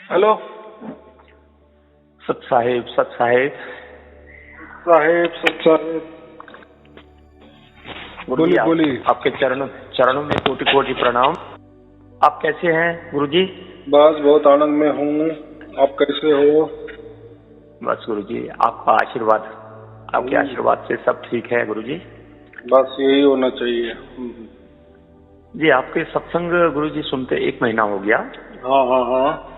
Hello सत साहेब साहेब गुरुजी, बोलिए। आपके चरणों में कोटि कोटि प्रणाम। आप कैसे हैं गुरुजी? बस बहुत आनंद में हूँ। आप कैसे हो? बस गुरुजी, आपका आशीर्वाद, आपके आशीर्वाद से सब ठीक है गुरुजी। बस यही होना चाहिए। जी, आपके सत्संग गुरुजी सुनते 1 महीना हो गया। हाँ हाँ हाँ।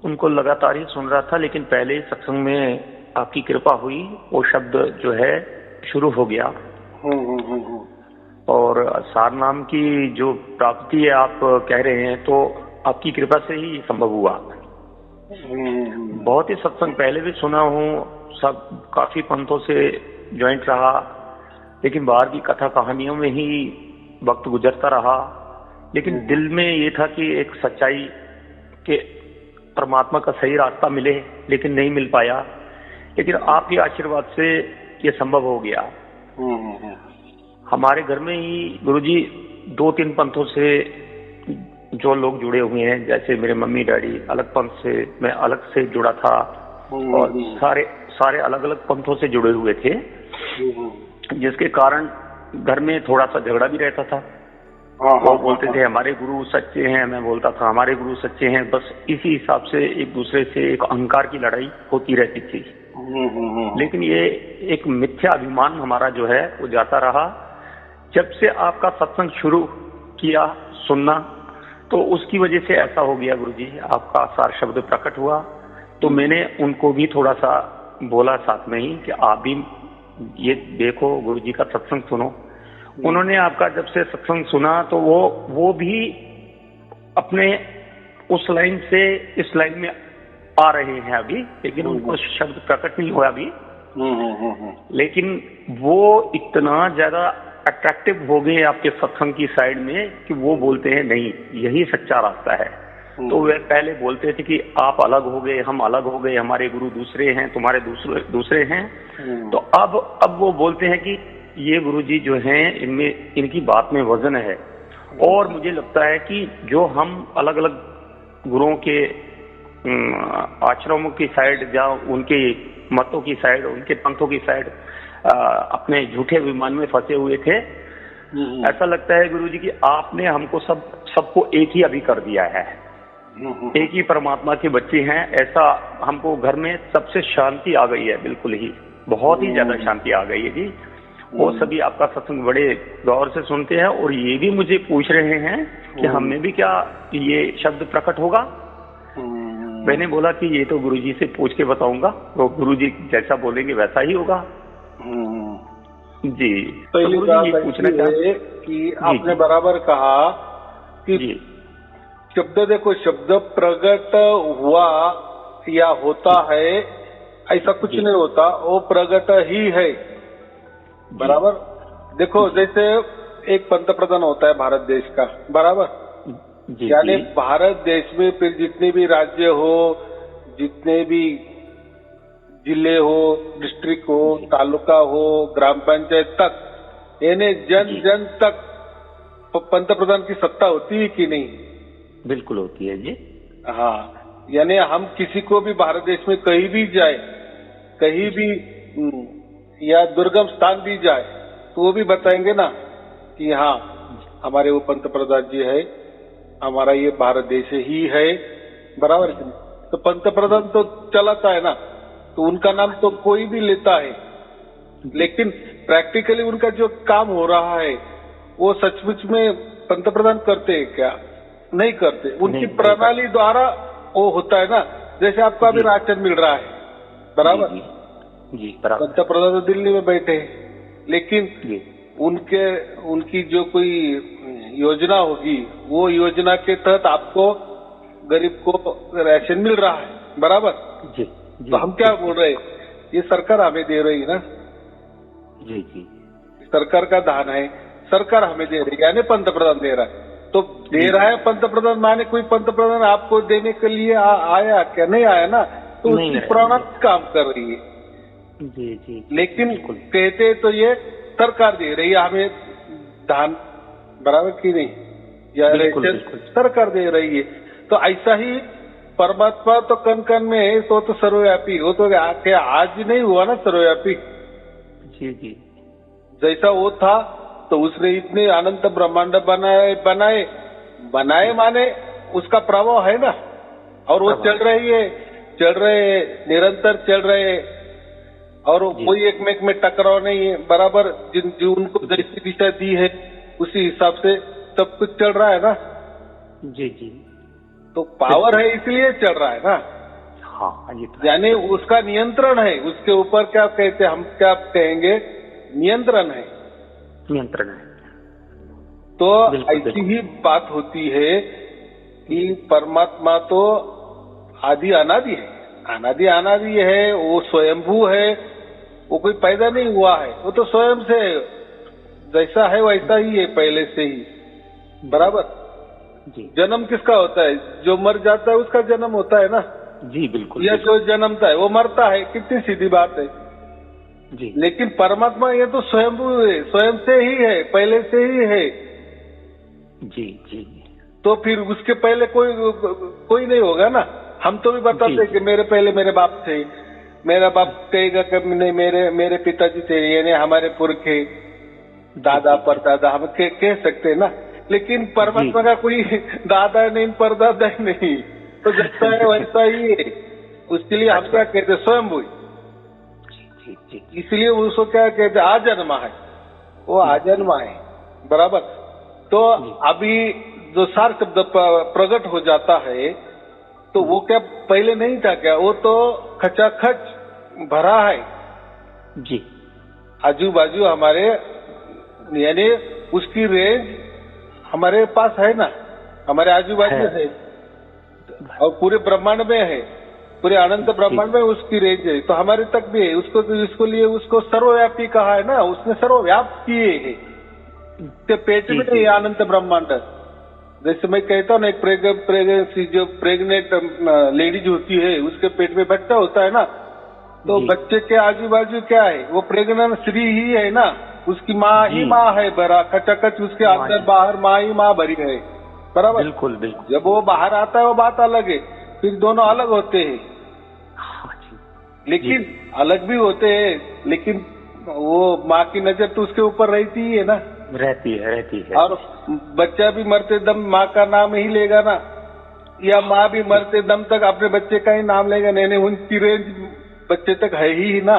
उनको लगातार ही सुन रहा था, लेकिन पहले सत्संग में आपकी कृपा हुई, वो शब्द जो है शुरू हो गया। और सार नाम की जो प्राप्ति है आप कह रहे हैं, तो आपकी कृपा से ही संभव हुआ। बहुत ही सत्संग पहले भी सुना हूँ, सब काफी पंथों से ज्वाइंट रहा, लेकिन बाहर की कथा कहानियों में ही वक्त गुजरता रहा। लेकिन दिल में ये था कि एक सच्चाई के परमात्मा का सही रास्ता मिले, लेकिन नहीं मिल पाया। लेकिन आपके आशीर्वाद से ये संभव हो गया। हमारे घर में ही गुरुजी 2-3 पंथों से जो लोग जुड़े हुए हैं, जैसे मेरे मम्मी डैडी अलग पंथ से, मैं अलग से जुड़ा था, और सारे अलग अलग पंथों से जुड़े हुए थे, जिसके कारण घर में थोड़ा सा झगड़ा भी रहता था। वो बोलते थे हमारे गुरु सच्चे हैं, मैं बोलता था हमारे गुरु सच्चे हैं। बस इसी हिसाब से एक दूसरे से एक अहंकार की लड़ाई होती रहती थी। लेकिन ये एक मिथ्या अभिमान हमारा जो है वो जाता रहा। जब से आपका सत्संग शुरू किया सुनना, तो उसकी वजह से ऐसा हो गया गुरुजी, आपका सार शब्द प्रकट हुआ। तो मैंने उनको भी थोड़ा सा बोला साथ में ही कि आप भी ये देखो, गुरुजी का सत्संग सुनो। उन्होंने आपका जब से सत्संग सुना, तो वो भी अपने उस लाइन से इस लाइन में आ रहे हैं अभी, लेकिन उनको शब्द प्रकट नहीं हुआ अभी। लेकिन वो इतना ज्यादा अट्रैक्टिव हो गए आपके सत्संग की साइड में कि वो बोलते हैं नहीं, यही सच्चा रास्ता है। तो वे पहले बोलते थे कि आप अलग हो गए, हम अलग हो गए, हमारे गुरु दूसरे हैं, तुम्हारे दूसरे हैं। तो अब वो बोलते हैं कि ये गुरुजी जो हैं, इनमें इनकी बात में वजन है। और मुझे लगता है कि जो हम अलग अलग गुरुओं के आश्रमों की साइड, जहाँ उनके मतों की साइड, उनके पंथों की साइड अपने झूठे विमान में फंसे हुए थे, ऐसा लगता है गुरुजी कि आपने हमको सबको एक ही अभी कर दिया है, एक ही परमात्मा के बच्चे हैं। ऐसा हमको घर में सबसे शांति आ गई है, बिल्कुल ही बहुत ही ज्यादा शांति आ गई है जी। वो सभी आपका सत्संग बड़े गौर से सुनते हैं, और ये भी मुझे पूछ रहे हैं कि हमें भी क्या ये शब्द प्रकट होगा। मैंने बोला कि ये तो गुरुजी से पूछ के बताऊंगा, तो गुरुजी जैसा बोलेंगे वैसा ही होगा जी। तो गुरुजी ये पूछना चाहिए कि आपने बराबर कहा कि शब्द, देखो शब्द प्रकट हुआ या होता है, ऐसा कुछ नहीं होता, वो प्रकट ही है। बराबर। देखो जैसे एक पंतप्रधान होता है भारत देश का, बराबर, यानी भारत देश में फिर जितने भी राज्य हो, जितने भी जिले हो, डिस्ट्रिक्ट हो, तालुका हो, ग्राम पंचायत तक, यानी जन जन तक पंतप्रधान की सत्ता होती है कि नहीं? बिल्कुल होती है जी। हाँ, यानी हम किसी को भी भारत देश में कहीं भी जाए, कहीं भी या दुर्गम स्थान भी जाए, तो वो भी बताएंगे ना कि हाँ हमारे वो पंतप्रधान जी है, हमारा ये भारत देश ही है, बराबर। तो पंतप्रधान तो चलाता है ना, तो उनका नाम तो कोई भी लेता है, लेकिन प्रैक्टिकली उनका जो काम हो रहा है वो सचमुच में पंतप्रधान करते हैं क्या? नहीं करते। उनकी प्रणाली द्वारा वो होता है ना। जैसे आपको अभी राशन मिल रहा है, बराबर जी, बराबर। पंतप्रधान तो दिल्ली में बैठे, लेकिन उनकी जो कोई योजना होगी, वो योजना के तहत आपको गरीब को राशन मिल रहा है, बराबर जी। तो हम क्या बोल रहे हैं, ये सरकार हमें दे रही है ना जी जी। सरकार का दान है, सरकार हमें दे रही है, यानी पंतप्रधान दे रहा है। तो दे रहा है पंतप्रधान, माने कोई पंतप्रधान आपको देने के लिए आया क्या? नहीं आया ना, तो उसकी प्रणाली काम कर रही है जी जी। लेकिन कहते तो ये सरकार दे रही है हमें दान, बराबर की नहीं, या सरकार दे रही है। तो ऐसा ही परमात्मा तो कण कण में है, तो सर्वव्यापी, वो तो क्या आज नहीं हुआ ना सर्वव्यापी। जी जी। जैसा वो था तो उसने इतने अनंत ब्रह्मांड बनाए माने उसका प्रभाव है ना, और वो चल रहे निरंतर चल रहे, और कोई एक में टकराव नहीं है, बराबर जो उनको जैसी दिशा दी है उसी हिसाब से सब कुछ चल रहा है ना। जी जी। तो पावर है इसलिए चल रहा है ना। हाँ, ये तो यानी उसका नियंत्रण है, उसके ऊपर क्या कहते, हम क्या कहेंगे, नियंत्रण है। नियंत्रण है। तो ऐसी ही बात होती है कि परमात्मा तो आदि अनादि है, अनादि है, वो स्वयंभू है, वो कोई पैदा नहीं हुआ है, वो तो स्वयं से जैसा है वैसा ही है पहले से ही, बराबर जी। जन्म किसका होता है, जो मर जाता है उसका जन्म होता है ना। जी बिल्कुल। या जो जन्मता है वो मरता है, कितनी सीधी बात है जी। लेकिन परमात्मा ये तो स्वयंभू है, स्वयं से ही है, पहले से ही है। जी जी। तो फिर उसके पहले कोई नहीं होगा ना। हम तो भी बताते कि मेरे पहले मेरे बाप थे, मेरा बाप कहेगा कि नहीं मेरे पिताजी थे, यानी हमारे पुरखे दादा परदादा, हम कह सकते हैं ना। लेकिन परमात्मा का कोई दादा नहीं परदादा नहीं, तो जैसा है वैसा ही है। उसके लिए हम क्या कहते, स्वयंभू। इसलिए उसको क्या कहते, आजन्मा है, वो आजन्मा है, बराबर। तो अभी जो सार शब्द प्रकट हो जाता है तो वो क्या पहले नहीं था क्या, वो तो खचाखच भरा है जी। आजू बाजू हमारे, यानी उसकी रेंज हमारे पास है ना, हमारे आजू बाजू है और पूरे ब्रह्मांड में है, पूरे अनंत ब्रह्मांड में उसकी रेंज है, तो हमारे तक भी है। उसको लिए उसको सर्वव्यापी कहा है ना, उसने सर्वव्याप किए है, उसके पेट में है अनंत ब्रह्मांड। जैसे मैं कहता हूँ ना, एक प्रेगनेंसी जो प्रेग्नेंट लेडीज होती है उसके पेट में बच्चा होता है ना, तो बच्चे के आजू बाजू क्या है, वो प्रेग्नेंट स्त्री ही है ना, उसकी माँ ही माँ है, भरा खचाखच उसके अंदर बाहर माँ ही माँ भरी है, बराबर। बिल्कुल बिल्कुल। जब वो बाहर आता है वो बात अलग है, फिर दोनों अलग होते हैं। लेकिन अलग भी होते हैं, लेकिन वो माँ की नजर तो उसके ऊपर रहती ही है ना, रहती है। और बच्चा भी मरते दम माँ का नाम ही लेगा ना, या माँ भी मरते दम तक अपने बच्चे का ही नाम लेगा, नहीं उनकी रेंज बच्चे तक है ही ना।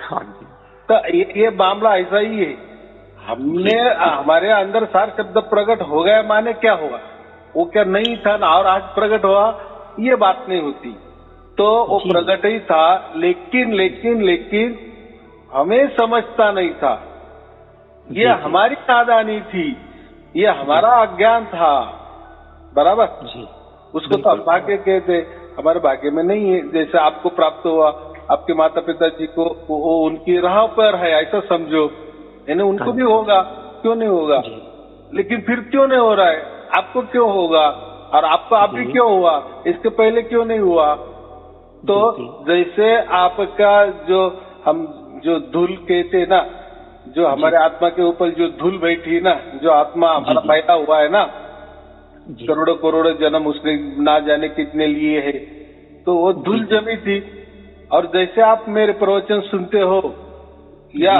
हाँ जी। तो ये मामला ऐसा ही है। हमने हमारे अंदर सार शब्द प्रकट हो गया माने क्या होगा, वो क्या नहीं था ना और आज प्रकट हुआ, ये बात नहीं होती। तो वो प्रकट ही था, लेकिन हमें समझता नहीं था, ये हमारी नादानी थी, ये हमारा अज्ञान था, बराबर जी। उसको तो हम भाग्य कहते, हमारे भाग्य में नहीं है। जैसे आपको प्राप्त हुआ, आपके माता पिता जी को वो उनकी राह पर है ऐसा समझो, यानी उनको भी होगा, क्यों नहीं होगा। लेकिन फिर क्यों नहीं हो रहा है, आपको क्यों होगा, और आपको आप भी क्यों हुआ, इसके पहले क्यों नहीं हुआ। तो जैसे आपका जो धूल कहते ना, जो हमारे आत्मा के ऊपर जो धूल बैठी ना, जो आत्मा हमारा पैदा हुआ है ना, करोड़ों जन्म उसने ना जाने कितने लिए है, तो वो धूल जमी थी। और जैसे आप मेरे प्रवचन सुनते हो, या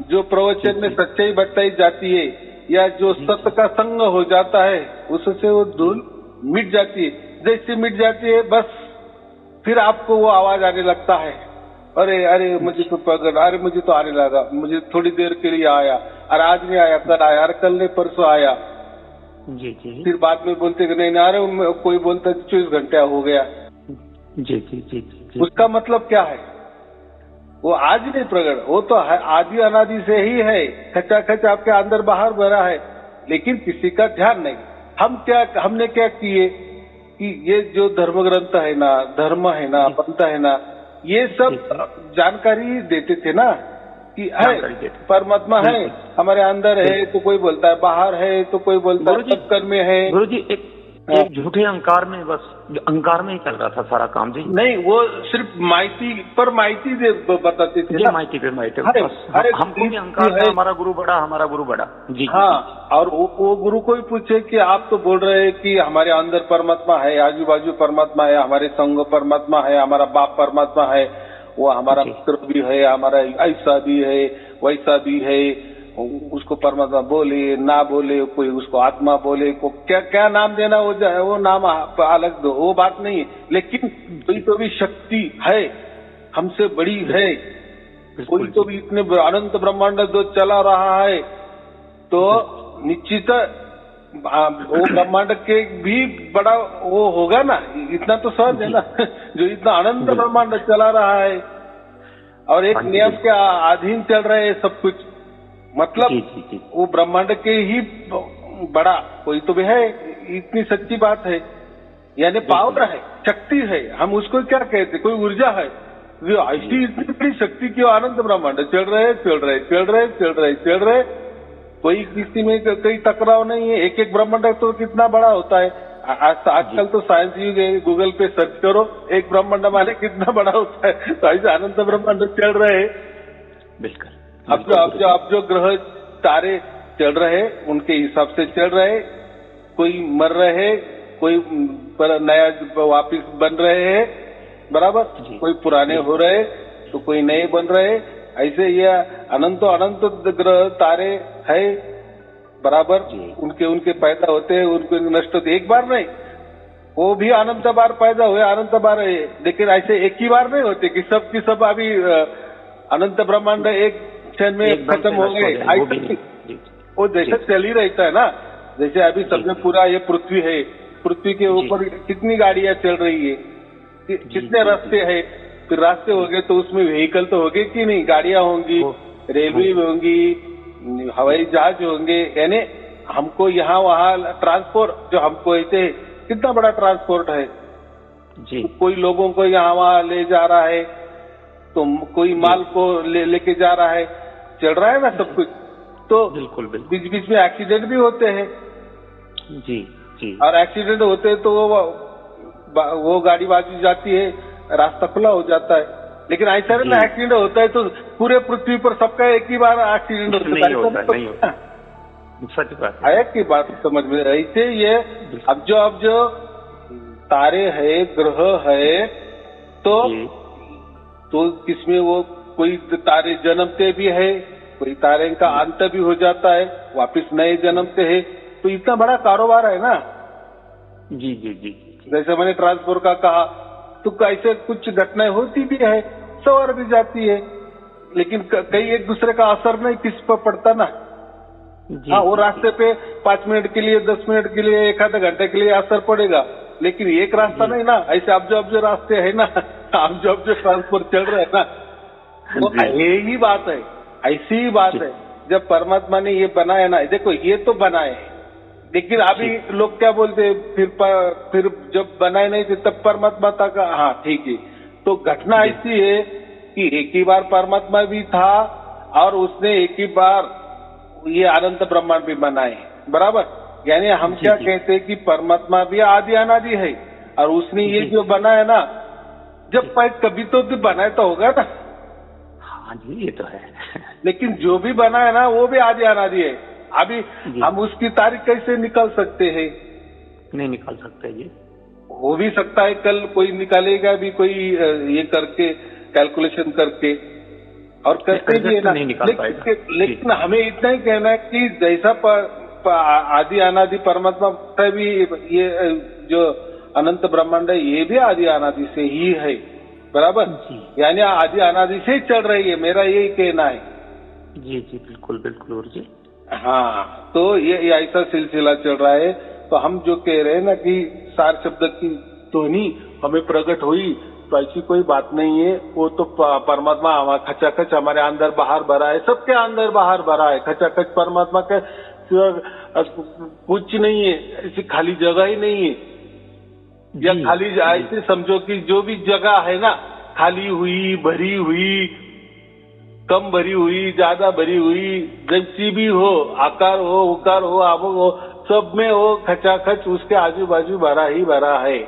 जो प्रवचन में सच्चाई बताई जाती है, या जो सत्य का संग हो जाता है, उससे वो धूल मिट जाती है। जैसे मिट जाती है बस फिर आपको वो आवाज आने लगता है, अरे मुझे तो प्रकट, अरे मुझे तो आने लगा, मुझे थोड़ी देर के लिए आया, और आज नहीं आया, कल आया, और कल नहीं परसों आया। जी। फिर बाद में बोलते कि नहीं, अरे कोई बोलता 24 घंटे हो गया। जी। उसका मतलब क्या है, वो आज नहीं प्रकट, वो तो आदि अनादि से ही है, खचाखच आपके अंदर बाहर भरा है, लेकिन किसी का ध्यान नहीं। हमने क्या किए कि ये जो धर्म ग्रंथ है ना, धर्म है ना, पंथ है ना, ये सब जानकारी देते थे ना कि है परमात्मा है हमारे अंदर है, तो कोई बोलता है बाहर है, तो कोई बोलता है सब कर्म में है। गुरुजी एक झूठे अहंकार में, बस अहंकार में ही चल रहा था सारा काम जी। नहीं, वो सिर्फ माइती बताते थे ना, माइती पे माइती, हमको भी अहंकार था, हमारा गुरु बड़ा, हमारा गुरु बड़ा जी। हाँ, और वो गुरु को ही पूछे कि आप तो बोल रहे हैं कि हमारे अंदर परमात्मा है, आजू बाजू परमात्मा है, हमारे संग परमात्मा है, हमारा बाप परमात्मा है, वो हमारा मित्र भी है, हमारा ऐसा भी है, वैसा भी है, उसको परमात्मा बोले ना बोले, कोई उसको आत्मा बोले, को क्या क्या नाम देना, वो नाम अलग दो, वो बात नहीं है, लेकिन कोई तो भी शक्ति है, हमसे बड़ी है, कोई तो भी इतने अनंत ब्रह्मांड जो चला रहा है, तो निश्चित वो ब्रह्मांड के भी बड़ा वो होगा ना, इतना तो सहज है ना जो इतना अनंत ब्रह्मांड चला रहा है और एक नियम के अधीन चल रहे हैं सब कुछ, मतलब वो ब्रह्मांड के ही बड़ा कोई तो भी है, इतनी सच्ची बात है, यानी पावर है, शक्ति है, हम उसको क्या कहते, कोई ऊर्जा है, जो ऐसी इतनी बड़ी शक्ति की अनंत ब्रह्मांड चल रहे, कोई किसी में कोई टकराव नहीं है, एक एक ब्रह्मांड तो कितना बड़ा होता है, आजकल तो साइंस युग है, गूगल पे सर्च करो, एक ब्रह्मांड माने कितना बड़ा होता है, तो ऐसे अनंत ब्रह्मांड चल रहे हैं। बिल्कुल। अब जो ग्रह तारे चल रहे उनके हिसाब से चल रहे, कोई मर रहे, कोई नया वापिस बन रहे हैं, बराबर, कोई पुराने हो रहे तो कोई नए बन रहे, ऐसे ये अनंत ग्रह तारे है, बराबर, उनके पैदा होते हैं, उनके नष्ट होते, एक बार नहीं, वो भी अनंत बार पैदा हुए, अनंत बार है, लेकिन ऐसे एक ही बार नहीं होते कि सब की सब अभी अनंत ब्रह्मांड एक क्षण में खत्म हो गए, वो जैसे चल ही रहता है ना, जैसे अभी सबसे पूरा ये पृथ्वी है, पृथ्वी के ऊपर कितनी गाड़ियां चल रही है, कितने रास्ते हैं, फिर रास्ते हो गए तो उसमें व्हीकल तो होंगे कि नहीं, गाड़ियां होंगी, रेलवे होंगी, हवाई जहाज होंगे, यानी हमको यहाँ वहाँ ट्रांसपोर्ट जो हमको ऐसे कितना बड़ा ट्रांसपोर्ट है जी, तो कोई लोगों को यहाँ वहाँ ले जा रहा है, तो कोई माल को लेके जा रहा है, चल रहा है ना सब कुछ, तो बिल्कुल बीच बीच में एक्सीडेंट भी होते हैं जी जी, और एक्सीडेंट होते हैं तो वो गाड़ी बाजू जाती है, रास्ता खुला हो जाता है, लेकिन ऐसा ना एक्सीडेंट होता है तो पूरे पृथ्वी पर सबका एक ही बार एक्सीडेंट होता है, सच बात है की बात समझ में। ऐसे ये अब जो तारे है, ग्रह है, तो किसमें वो कोई तारे जन्मते भी है, कोई तारे का अंत भी हो जाता है, वापिस नए जन्मते हैं, तो इतना बड़ा कारोबार है ना जी जी जी। जैसे मैंने ट्रांसपोर्ट का कहा, तो ऐसे कुछ घटनाएं होती भी है, सवार भी जाती है, लेकिन कई एक दूसरे का असर नहीं किस पर पड़ता ना। हाँ, वो रास्ते पे 5 मिनट के लिए, 10 मिनट के लिए, एक आधा घंटे के लिए असर पड़ेगा, लेकिन एक रास्ता नहीं ना, ऐसे अब जो रास्ते है ना, अब जो ट्रांसपोर्ट चल रहे हैं ना, वो यही बात है, ऐसी ही बात है। जब परमात्मा ने ये बनाया ना, देखो ये तो बनाए, लेकिन अभी लोग क्या बोलते, फिर जब बनाए नहीं थे तब परमात्मा था का, हाँ ठीक है, तो घटना ऐसी है कि एक ही बार परमात्मा भी था और उसने एक ही बार ये अनंत ब्रह्मांड भी बनाए, बराबर, यानी हम क्या कहते हैं कि परमात्मा भी आदि अनादि है, और उसने ये जो बनाया ना, जब कभी तो बनाया तो होगा ना, हाँ जी ये तो है, लेकिन जो भी बनाया ना वो भी आदि अनादि है। अभी हम उसकी तारीख कैसे निकाल सकते हैं? नहीं निकाल सकते, ये हो भी सकता है कल कोई निकालेगा भी, कोई ये करके कैलकुलेशन करके, और करते भी है ना, लेकिन हमें इतना ही कहना है कि जैसा आदि अनादि परमात्मा का भी ये जो अनंत ब्रह्मांड है, ये भी आदि अनादि से ही है, बराबर, यानी आदि अनादि से ही चल रही है, मेरा यही कहना है। जी जी बिल्कुल बिल्कुल और जी, हाँ, तो ये ऐसा सिलसिला चल रहा है। तो हम जो कह रहे हैं ना कि सार शब्द की ध्वनि हमें प्रकट हुई, तो ऐसी कोई बात नहीं है, वो तो परमात्मा हमारा खचाखच हमारे अंदर बाहर भरा है, सबके अंदर बाहर भरा है, खचाखच परमात्मा का कुछ नहीं है, ऐसी खाली जगह ही नहीं है, या खाली ऐसे समझो कि जो भी जगह है ना, खाली हुई, भरी हुई, कम भरी हुई, ज्यादा भरी हुई, जैसी भी हो, आकार हो, उकार हो, आभोग हो, सब में वो खचाखच उसके आजू बाजू भरा ही भरा है,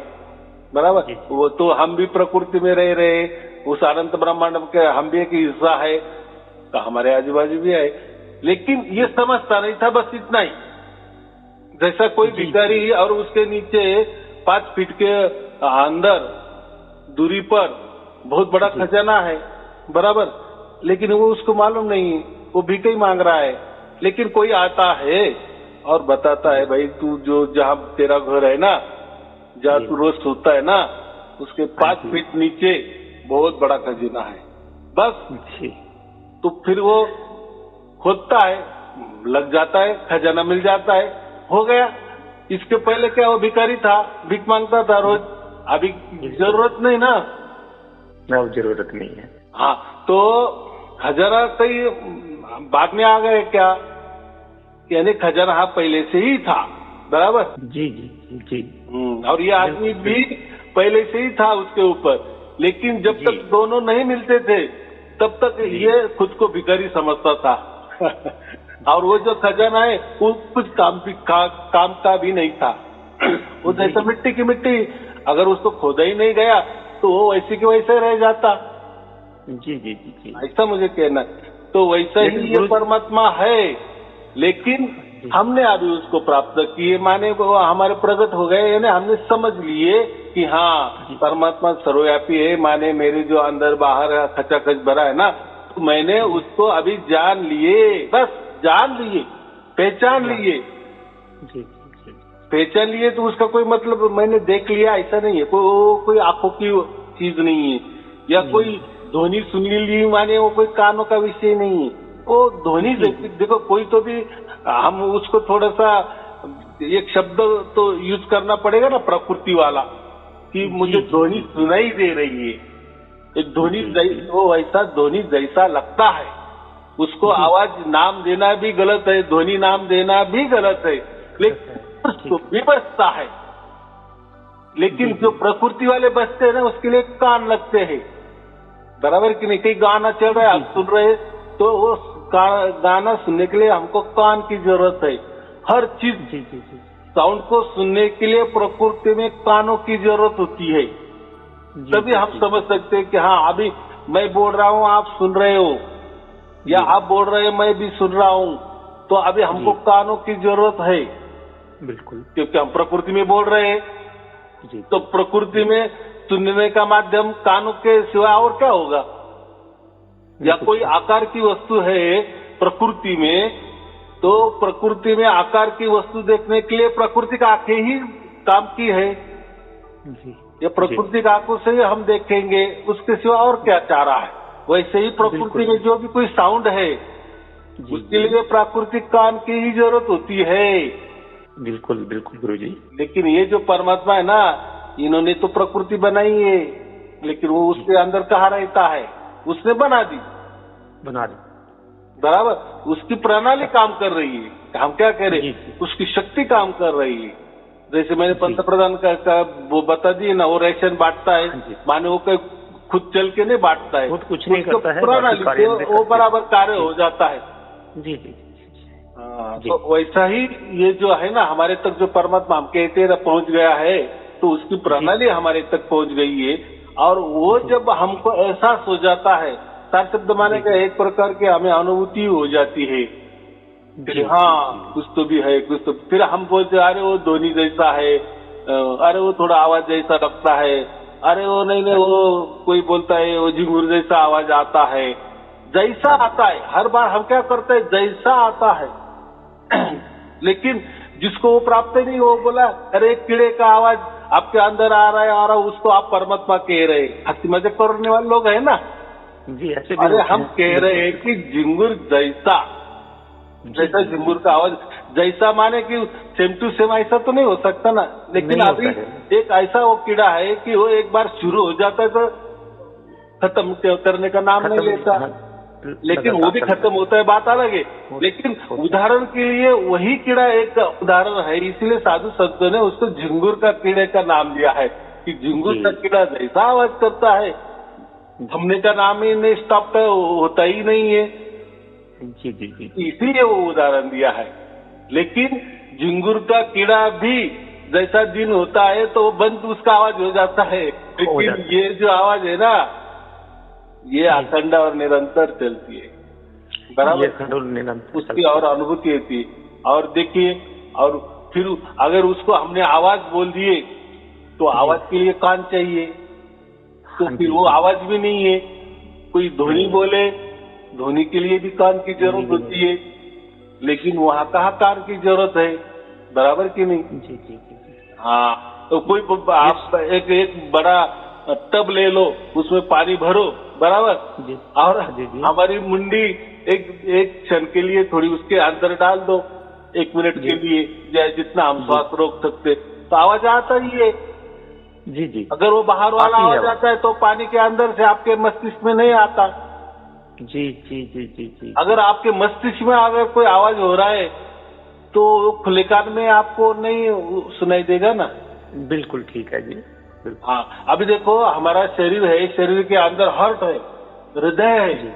बराबर। वो तो हम भी प्रकृति में रह रहे, उस अनंत ब्रह्मांड के हम भी एक हिस्सा है, तो हमारे आजू बाजू भी है, लेकिन ये समझता नहीं था, बस इतना ही। जैसा कोई भिखारी और उसके नीचे 5 फीट के अंदर दूरी पर बहुत बड़ा खजाना है, बराबर, लेकिन वो उसको मालूम नहीं, वो भीख ही मांग रहा है। लेकिन कोई आता है और बताता है, भाई तू जो जहां तेरा घर है ना, जहां तू रोज सोता है ना, उसके 5 फीट नीचे बहुत बड़ा खजाना है, बस। तो फिर वो खोदता है, लग जाता है, खजाना मिल जाता है, हो गया। इसके पहले क्या वो भिखारी था, भीख मांगता था रोज, अभी जरूरत नहीं ना, जरूरत नहीं है। हाँ, तो खजाना कई बाद में आ गए क्या, यानी खजाना हाँ पहले से ही था, बराबर। जी जी जी। और ये आदमी भी पहले से ही था उसके ऊपर, लेकिन जब तक दोनों नहीं मिलते थे तब तक ये खुद को भिखारी समझता था। और वो जो खजाना है वो कुछ काम का भी नहीं था। वो जैसा मिट्टी की मिट्टी, अगर उसको खोदा ही नहीं गया तो वो वैसे के वैसे रह जाता। जी जी जी जी, ऐसा मुझे कहना है। तो वैसा ही ये परमात्मा है, लेकिन हमने अभी उसको प्राप्त किए, माने वो हमारे प्रगट हो गए, यानी हमने समझ लिए कि हाँ परमात्मा सर्वव्यापी है, माने मेरे जो अंदर बाहर खचाखच भरा है ना, तो मैंने उसको अभी जान लिए, बस जान लिए, पहचान लिए। पहचान लिए तो उसका कोई मतलब मैंने देख लिया ऐसा नहीं है, कोई आंखों की चीज नहीं है, या कोई ध्वनि सुन ली माने वो कोई कानों का विषय नहीं है। वो ध्वनि देखो, कोई तो भी हम उसको थोड़ा सा एक शब्द तो यूज करना पड़ेगा ना, प्रकृति वाला, कि मुझे ध्वनि सुनाई दे रही है। एक ध्वनि वो ऐसा ध्वनि जैसा लगता है, उसको आवाज नाम देना भी गलत है, ध्वनि नाम देना भी गलत है, लेकिन उसको भी बचता है। लेकिन जो प्रकृति वाले बचते हैं ना, उसके लिए कान लगते हैं, बराबर कि नहीं। कहीं गाना चल रहा है, आप सुन रहे, तो वो गाना सुनने के लिए हमको कान की जरूरत है। हर चीज साउंड को सुनने के लिए प्रकृति में कानों की जरूरत होती है, तभी हम समझ सकते हैं कि हाँ अभी मैं बोल रहा हूँ, आप सुन रहे हो, या आप बोल रहे हैं मैं भी सुन रहा हूँ, तो अभी हमको कानों की जरूरत है। बिल्कुल, क्योंकि हम प्रकृति में बोल रहे हैं, तो प्रकृति में सुनने का माध्यम कानों के सिवा और क्या होगा। या कोई आकार की वस्तु है प्रकृति में, तो प्रकृति में आकार की वस्तु देखने के लिए प्रकृति की आंखें ही काम की है, ये प्रकृति की आंखों से ही हम देखेंगे, उसके सिवा और क्या चाह रहा है। वैसे ही प्रकृति में जो भी कोई साउंड है, उसके लिए प्राकृतिक कान की ही जरूरत होती है। बिल्कुल बिल्कुल गुरुजी। लेकिन ये जो परमात्मा है ना, इन्होंने तो प्रकृति बनाई है, लेकिन वो उसके अंदर कहाँ रहता है, उसने बना दी, बराबर। उसकी प्रणाली काम कर रही है, हम क्या कह रहे हैं, उसकी शक्ति काम कर रही है। जैसे मैंने पंतप्रधान का वो बता दिए ना, वो रेशन बांटता है, माने वो खुद चल के नहीं बांटता है, कुछ नहीं करता है, प्रणाली से वो बराबर कार्य हो जाता है। जी जी। हाँ, तो वैसा ही ये जो है ना, हमारे तक जो परमात्मा हम कहते हैं पहुंच गया है, तो उसकी प्रणाली हमारे तक पहुंच गई है। और वो जब हमको एहसास हो जाता है, सार शब्द माने का एक प्रकार की हमें अनुभूति हो जाती है, फिर हाँ कुछ तो भी है, कुछ तो, फिर हम बोलते अरे वो ध्वनि जैसा है, अरे वो थोड़ा आवाज जैसा लगता है, अरे वो नहीं वो कोई बोलता है वो झिंगुर जैसा आवाज आता है, जैसा आता है। हर बार हम क्या करते हैं, जैसा आता है। लेकिन जिसको वो प्राप्त नहीं, वो बोला अरे कीड़े का आवाज आपके अंदर आ रहा है, आ रहा, उसको आप परमात्मा कह रहे। हंसी मजाक करने वाले लोग है ना जी, ऐसे अरे हम कह रहे हैं कि झिंगुर जैसा झिंगुर का आवाज जैसा, माने कि सेम टू सेम ऐसा तो नहीं हो सकता ना। लेकिन अभी एक ऐसा वो कीड़ा है कि वो एक बार शुरू हो जाता है तो खत्म करने का नाम नहीं लेता, लेकिन वो भी खत्म होता है, बात अलग है। लेकिन उदाहरण के लिए वही कीड़ा एक उदाहरण है, इसलिए साधु संतों ने उसको झिंगुर का कीड़े का नाम दिया है कि झिंगुर का कीड़ा जैसा आवाज करता है, थमने का नाम ही नहीं, स्टॉप होता ही नहीं है। जी जी जी, इसीलिए वो उदाहरण दिया है। लेकिन झिंगुर का कीड़ा भी जैसा दिन होता है तो बंद उसका आवाज हो जाता है, लेकिन ये जो आवाज है ना ये अखंड और निरंतर चलती है, बराबर। उसकी और अनुभूति होती है। और देखिए, और फिर अगर उसको हमने आवाज बोल दिए तो आवाज के लिए कान चाहिए, तो फिर वो आवाज भी नहीं है। कोई ध्वनि बोले, ध्वनि के लिए भी कान की जरूरत होती है, लेकिन वहाँ कहाँ कान की जरूरत है, बराबर कि नहीं? जी जी जी। हाँ, तो कोई आप एक बड़ा टब ले लो, उसमें पानी भरो, बराबर, और हमारी मुंडी एक क्षण के लिए थोड़ी उसके अंदर डाल दो, 1 मिनट के लिए, जितना हम श्वास रोक सकते, तो आवाज आता ही है। जी जी। अगर वो बाहर वाला आवाज आता है तो पानी के अंदर से आपके मस्तिष्क में नहीं आता। जी जी जी जी जी। अगर आपके मस्तिष्क में अगर कोई आवाज हो रहा है तो खुले कान में आपको नहीं सुनाई देगा ना। बिल्कुल ठीक है जी। हाँ, अभी देखो हमारा शरीर है, शरीर के अंदर हार्ट है, हृदय है,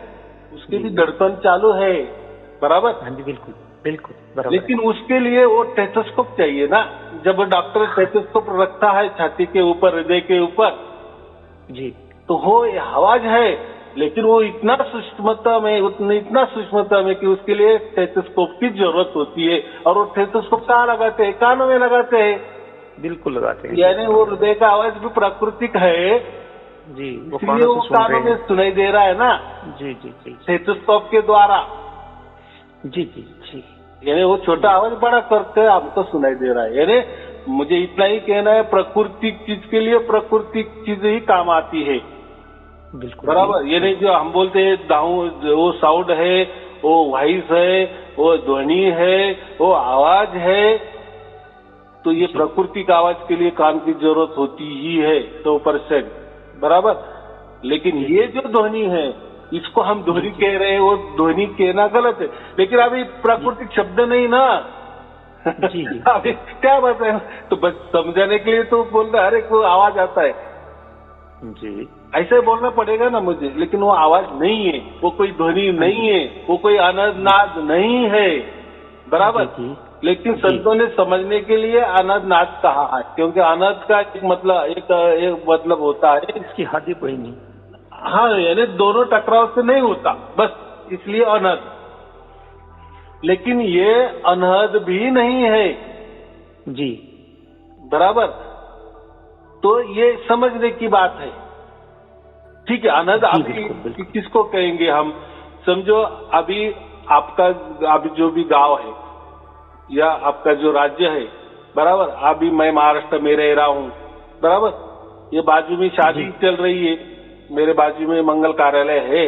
उसके भी धड़कन चालू है, बराबर। हाँ जी, बिल्कुल बिल्कुल बराबर। लेकिन उसके लिए वो टेथोस्कोप चाहिए ना। जब डॉक्टर टेथोस्कोप रखता है छाती के ऊपर, हृदय के ऊपर जी, तो वो आवाज है, लेकिन वो इतना सूक्ष्मता में कि उसके लिए टेथोस्कोप की जरूरत होती है। और वो टेथोस्कोप कहाँ लगाते हैं? कानों में लगाते हैं। बिल्कुल लगाते हैं। यानी वो हृदय का आवाज भी प्राकृतिक है जी, इसलिए वो कानों में सुनाई दे रहा है ना। जी जी जी, टेथोस्कोप के द्वारा। जी जी जी। यानी वो छोटा आवाज बड़ा करके आपको सुनाई दे रहा है। यानी मुझे इतना ही कहना है, प्राकृतिक चीज के लिए प्राकृतिक चीज ही काम आती है, बिल्कुल बराबर। यानी जो हम बोलते हैं वो साउंड है, वो वॉइस है, वो ध्वनि है, वो आवाज है, तो ये प्राकृतिक आवाज के लिए कान की जरूरत होती ही है 100%, बराबर। लेकिन ये जो ध्वनि है इसको हम ध्वनि कह रहे हैं, वो ध्वनि कहना गलत है। लेकिन अभी प्राकृतिक शब्द नहीं ना। जी जी। अभी क्या बात है, तो बस समझाने के लिए तो बोल रहे, अरे कोई आवाज आता है जी, ऐसे बोलना पड़ेगा ना मुझे। लेकिन वो आवाज नहीं है, वो कोई ध्वनि नहीं है, वो कोई अनदनाद नहीं है, बराबर। लेकिन संतों ने समझने के लिए अनदनाद कहा है, क्योंकि अनद का एक मतलब होता है, इसकी हद ही कोई नहीं। हाँ, यानी दोनों टकराव से नहीं होता, बस इसलिए अनहद। लेकिन ये अनहद भी नहीं है जी, बराबर। तो ये समझने की बात है, ठीक है। अनहद अभी किसको कहेंगे हम? समझो अभी आपका अभी जो भी गांव है या आपका जो राज्य है, बराबर। अभी मैं महाराष्ट्र में रह रहा हूँ, बराबर। ये बाजू में शादी चल रही है, मेरे बाजू में मंगल कार्यालय है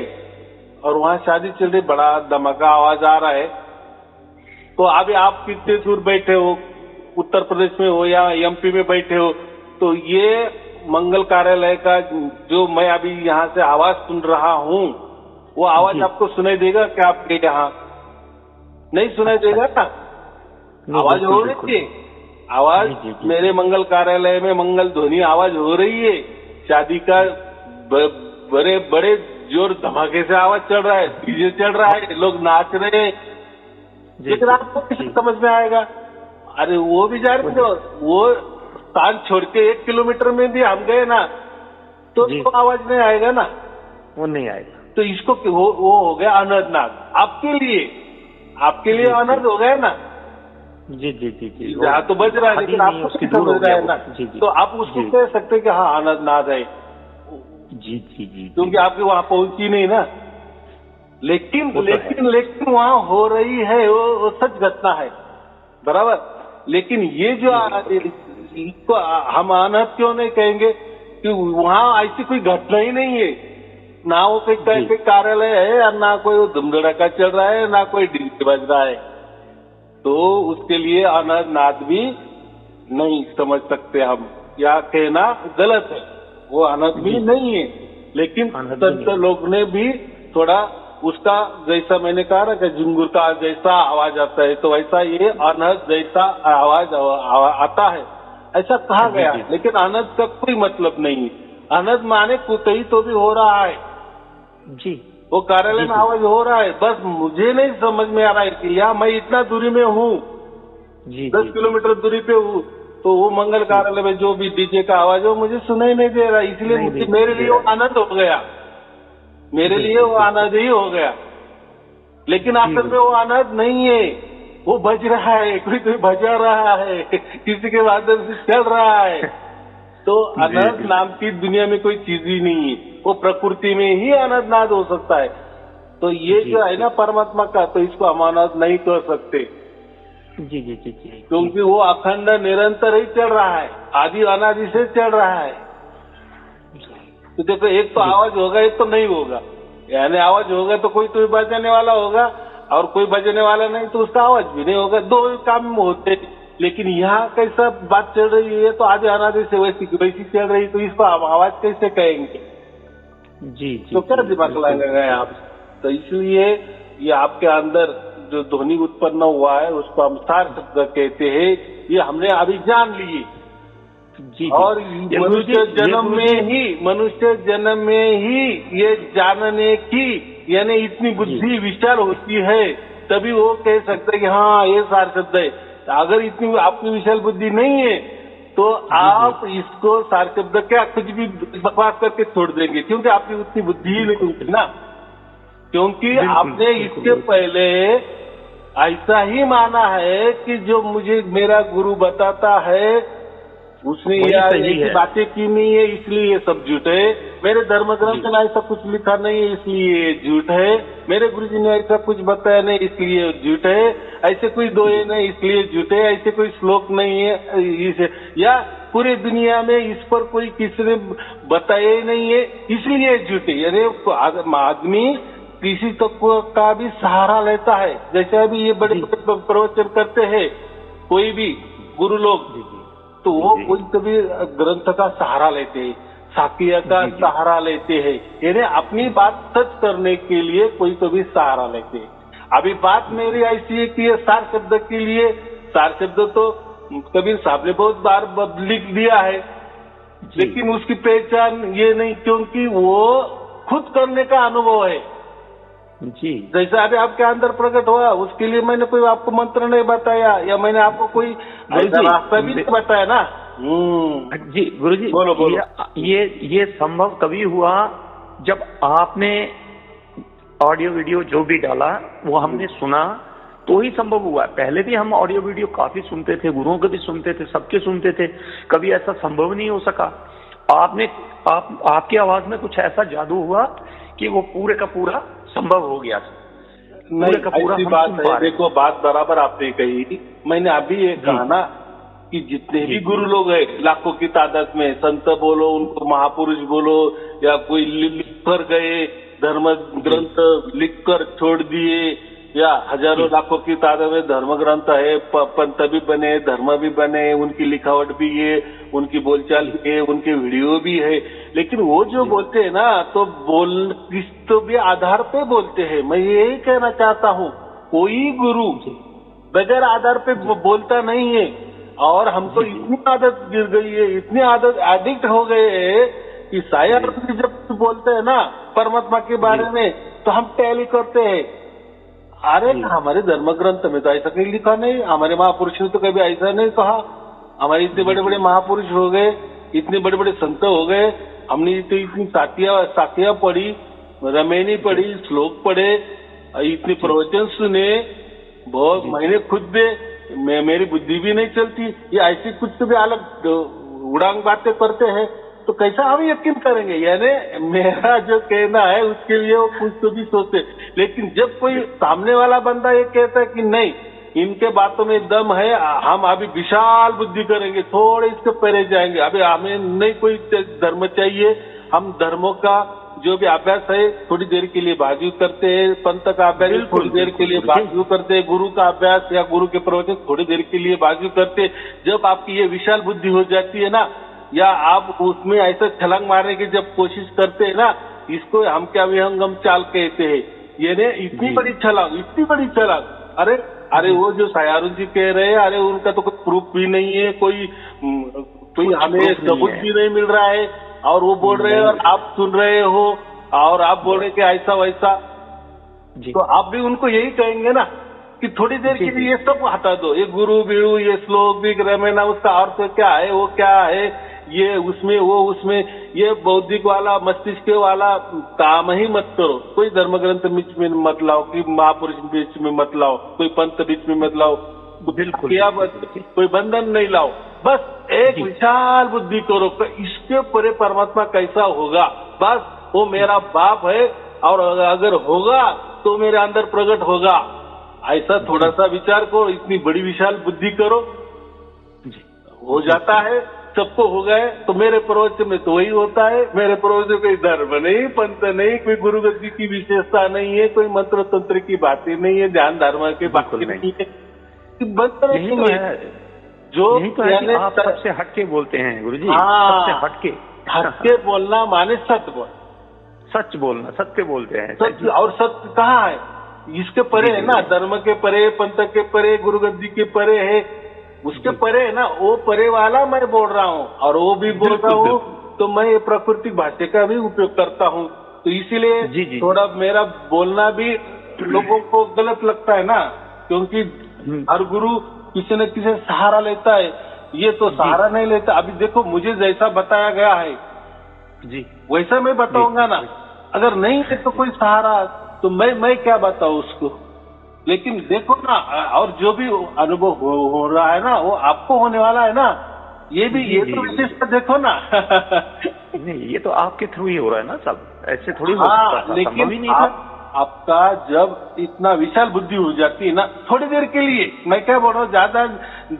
और वहाँ शादी चल रही, बड़ा धमाका आवाज आ रहा है। तो अभी आप कितने दूर बैठे हो, उत्तर प्रदेश में हो या एमपी में बैठे हो, तो ये मंगल कार्यालय का जो मैं अभी यहाँ से आवाज सुन रहा हूँ, वो आवाज आपको सुनाई देगा क्या? आपके यहाँ नहीं सुनाई देगा ना। आवाज हो रही है, आवाज मेरे मंगल कार्यालय में मंगल ध्वनि आवाज हो रही है। शादी का बड़े बड़े जोर धमाके से आवाज चल रहा है, डीजे चल रहा है, लोग नाच रहे हैं, लेकिन आपको किसी समझ में आएगा? अरे वो भी जा रहे हो, वो स्थान छोड़ के 1 किलोमीटर में भी हम गए ना तो आवाज नहीं आएगा ना, वो नहीं आएगा। तो इसको वो हो गया अनहदनाद। आपके लिए अनहद हो गया ना। जी जी जी जी, जहाँ तो बज रहा है, लेकिन आपको उसकी समझ रहा है ना। तो आप उसको कह सकते कि हाँ अनहदनाद है। जी जी जी, क्योंकि आपके वहां पहुंची नहीं ना। लेकिन वहां हो रही है, वो सच घटना है, बराबर। लेकिन ये जो इसको हम अनहद क्यों नहीं कहेंगे? कि वहां ऐसी कोई घटना ही नहीं है, ना वो कोई कार्यालय है और ना कोई धुमधड़ाका चल रहा है, ना कोई डीजे बज रहा है। तो उसके लिए अनहदनाद भी नहीं समझ सकते हम, या कहना गलत है, वो अनहद भी नहीं है। लेकिन संत लोग ने भी थोड़ा उसका, जैसा मैंने कहा ना कि झिंगुर का जैसा आवाज आता है, तो वैसा ये अनहद जैसा आवाज आता है, ऐसा कहा गया है। लेकिन अनहद का कोई मतलब नहीं है। अनहद माने कुतही तो भी हो रहा है जी, वो कार्यालय में आवाज हो रहा है, बस मुझे नहीं समझ में आ रहा है कि या मैं इतना दूरी में हूँ 10 किलोमीटर दूरी पे तो वो मंगल कार्यालय में जो भी डीजे का आवाज हो मुझे सुनाई नहीं दे रहा, इसलिए मेरे लिए वो आनंद हो गया, मेरे लिए वो आनंद ही हो गया। लेकिन आखिर में वो आनंद नहीं है, वो बज रहा है, कोई बजा रहा है, किसी के माध्यम से चल रहा है। तो आनंद नाम की दुनिया में कोई चीज ही नहीं है, वो प्रकृति में ही आनंद नाद हो सकता है। तो ये जो है ना परमात्मा का, तो इसको हम आनंद नहीं कर सकते। जी। क्योंकि वो अखंड निरंतर ही चल रहा है, आदि अनादि से चल रहा है। तो देखो, एक तो आवाज होगा, एक तो नहीं होगा। यानी आवाज होगा तो कोई तो बजाने वाला होगा, और कोई बजाने वाला नहीं तो उसका आवाज भी नहीं होगा, दो काम होते। लेकिन यहाँ कैसा बात चल रही है, तो आदि अनादि से वैसी चल रही, तो इसको आवाज कैसे कहेंगे? जी। तो क्या दिमाग लगाएंगे आप? तो इसलिए ये आपके अंदर जो ध्वनि उत्पन्न हुआ है उसको हम सार शब्द कहते हैं। ये हमने अभी जान लिए। जी। और मनुष्य जन्म में ही ये जानने की, यानी इतनी बुद्धि विशाल होती है, तभी वो कह सकते हैं कि हाँ ये सार शब्द है। अगर इतनी आपकी विशाल बुद्धि नहीं है तो आप इसको सार शब्द क्या कुछ भी बकवास करके छोड़ देंगे, क्योंकि आपकी उतनी बुद्धि ही नहीं होती ना। क्योंकि आपने इसके पहले ऐसा ही माना है कि जो मुझे मेरा गुरु बताता है उसने ये बातें की नहीं है, इसलिए ये सब झूठ है। मेरे धर्म ग्रंथ में ऐसा कुछ लिखा नहीं है, इसलिए ये झूठ है। मेरे गुरुजी ने ऐसा कुछ बताया नहीं, इसलिए झूठ है। ऐसे कोई दोहे नहीं, इसलिए झूठ है। ऐसे कोई श्लोक नहीं है, इसे या पूरी दुनिया में इस पर कोई किसी ने बताया ही नहीं है, इसलिए झूठ है। यानी आदमी किसी तत्व का भी सहारा लेता है। जैसे अभी ये बड़े प्रवचन करते हैं कोई भी गुरु लोग, तो वो कोई कभी ग्रंथ का सहारा लेते हैं, साकिया का सहारा लेते हैं, यानी अपनी बात सच करने के लिए कोई कभी सहारा लेते हैं। अभी बात मेरी ऐसी है कि ये सार शब्द के लिए, सार शब्द तो कबीर साहब ने बहुत बार लिख दिया है, लेकिन उसकी पहचान ये नहीं, क्योंकि वो खुद करने का अनुभव है। जी। जैसे अभी आपके अंदर प्रकट हुआ, उसके लिए मैंने कोई आपको मंत्र नहीं बताया, या मैंने आपको कोई रास्ता भी नहीं बताया ना। जी गुरुजी, बोलो। ये संभव कभी हुआ जब आपने ऑडियो वीडियो जो भी डाला वो हमने सुना, तो ही संभव हुआ। पहले भी हम ऑडियो वीडियो काफी सुनते थे, गुरुओं के भी सुनते थे, सबके सुनते थे, कभी ऐसा संभव नहीं हो सका। आपकी आवाज में कुछ ऐसा जादू हुआ कि वो पूरे का पूरा संभव हो गया। नहीं, ऐसी बात है। देखो, बात बराबर आपने कही। मैंने अभी ये कहा ना कि जितने भी गुरु लोग हैं लाखों की तादाद में, संत बोलो, उनको महापुरुष बोलो, या कोई लिख कर गए, धर्म ग्रंथ लिखकर छोड़ दिए, या हजारों लाखों की तादाद में धर्म ग्रंथ है, पंत भी बने, धर्म भी बने, उनकी लिखावट भी है, उनकी बोलचाल भी है, उनके वीडियो भी है। लेकिन वो जो बोलते हैं ना, तो किस तो भी आधार पे बोलते हैं। मैं यही कहना चाहता हूँ, कोई गुरु बगैर आधार पे बोलता नहीं है। और हमको इतनी आदत गिर गई है, इतनी आदत एडिक्ट हो गए है कि शायद जब बोलते हैं ना परमात्मा के बारे में, तो हम टैली करते हैं। अरे हमारे धर्म ग्रंथ में तो ऐसा कहीं लिखा नहीं, हमारे महापुरुष ने तो कभी ऐसा नहीं कहा। हमारे इतने बड़े बड़े महापुरुष हो गए, इतने बड़े बड़े संत हो गए, हमने तो इतनी साखिया पढ़ी, रमेनी पढ़ी, श्लोक पढ़े, इतने प्रवचन सुने, बहुत मैंने खुद मेरी बुद्धि भी नहीं चलती, ये ऐसी कुछ तो भी अलग उड़ांग बातें करते हैं, तो कैसा हम यकीन करेंगे? यानी मेरा जो कहना है उसके लिए वो कुछ तो भी सोचते। लेकिन जब कोई सामने वाला बंदा ये कहता है कि नहीं, इनके बातों में दम है, हम अभी विशाल बुद्धि करेंगे, थोड़े इसके परे जाएंगे, अभी हमें नहीं कोई धर्म चाहिए, हम धर्मों का जो भी अभ्यास है थोड़ी देर के लिए बाजू करते हैं, पंथ का अभ्यास थोड़ी देर के लिए बाजू करते हैं, गुरु का अभ्यास या गुरु के प्रवचन थोड़ी देर के लिए बाजू करते हैं। जब आपकी ये विशाल बुद्धि हो जाती है ना, या आप उसमें ऐसा छलांग मारने की जब कोशिश करते हैं ना, इसको हम क्या विहंगम चाल कहते हैं। ये इतनी बड़ी छलांग, अरे वो जो सायारुन जी कह रहे हैं, अरे उनका तो कोई प्रूफ भी नहीं है, कोई हमें सबूत भी नहीं मिल रहा है, और वो बोल रहे हैं और आप सुन रहे हो, और आप बोल रहे कि ऐसा वैसा, तो आप भी उनको यही कहेंगे ना कि थोड़ी देर के लिए ये सब हटा दो, ये गुरु बीड़ू, ये श्लोक भी रमेना, उसका अर्थ क्या है, वो क्या है, ये उसमें वो उसमें, ये बौद्धिक वाला मस्तिष्क वाला काम ही मत करो। कोई धर्म ग्रंथ बीच में मत लाओ, कि महापुरुष बीच में मत लाओ, कोई पंथ बीच में मत लाओ, बिल्कुल कोई बंधन नहीं लाओ। बस एक विशाल बुद्धि करो, इसके परे परमात्मा कैसा होगा, बस वो मेरा बाप है और अगर होगा तो मेरे अंदर प्रकट होगा, ऐसा थोड़ा सा विचार करो, इतनी बड़ी विशाल बुद्धि करो, हो जाता है। सबको हो गए तो मेरे प्रवचन में तो वही होता है। मेरे प्रवचन में कोई धर्म नहीं, पंथ नहीं, कोई गुरु गद्दी की विशेषता नहीं है, कोई मंत्र तंत्र की बातें नहीं है, ध्यान धर्म की बातें नहीं है, यही तो है, जो आप सबसे हटके बोलते हैं गुरुजी। सबसे हटके बोलना माने सच बोलना, सत्य बोलते हैं। सत्य, और सत्य कहाँ है, इसके परे है ना, धर्म के परे, पंथ के परे, गुरु गद्दी के परे है, उसके परे है ना, वो परे वाला मैं बोल रहा हूँ, और वो भी बोल रहा हूँ तो मैं प्राकृतिक भाषा का भी उपयोग करता हूँ। तो इसीलिए थोड़ा मेरा बोलना भी लोगों को गलत लगता है ना, क्योंकि हर गुरु किसी न किसी सहारा लेता है, ये तो सहारा नहीं लेता। अभी देखो, मुझे जैसा बताया गया है जी वैसा मैं बताऊंगा ना, अगर नहीं है तो कोई सहारा, तो मैं क्या बताऊं उसको। लेकिन देखो ना, और जो भी अनुभव हो रहा है ना, वो आपको होने वाला है ना, ये भी ये तो विशेषता देखो ना। नहीं, ये तो आपके थ्रू ही हो रहा है ना सब, ऐसे थोड़ी हो सकता था, लेकिन ही नहीं था। आपका जब इतना विशाल बुद्धि हो जाती है ना, थोड़ी देर के लिए, मैं क्या बोल रहा हूँ, ज्यादा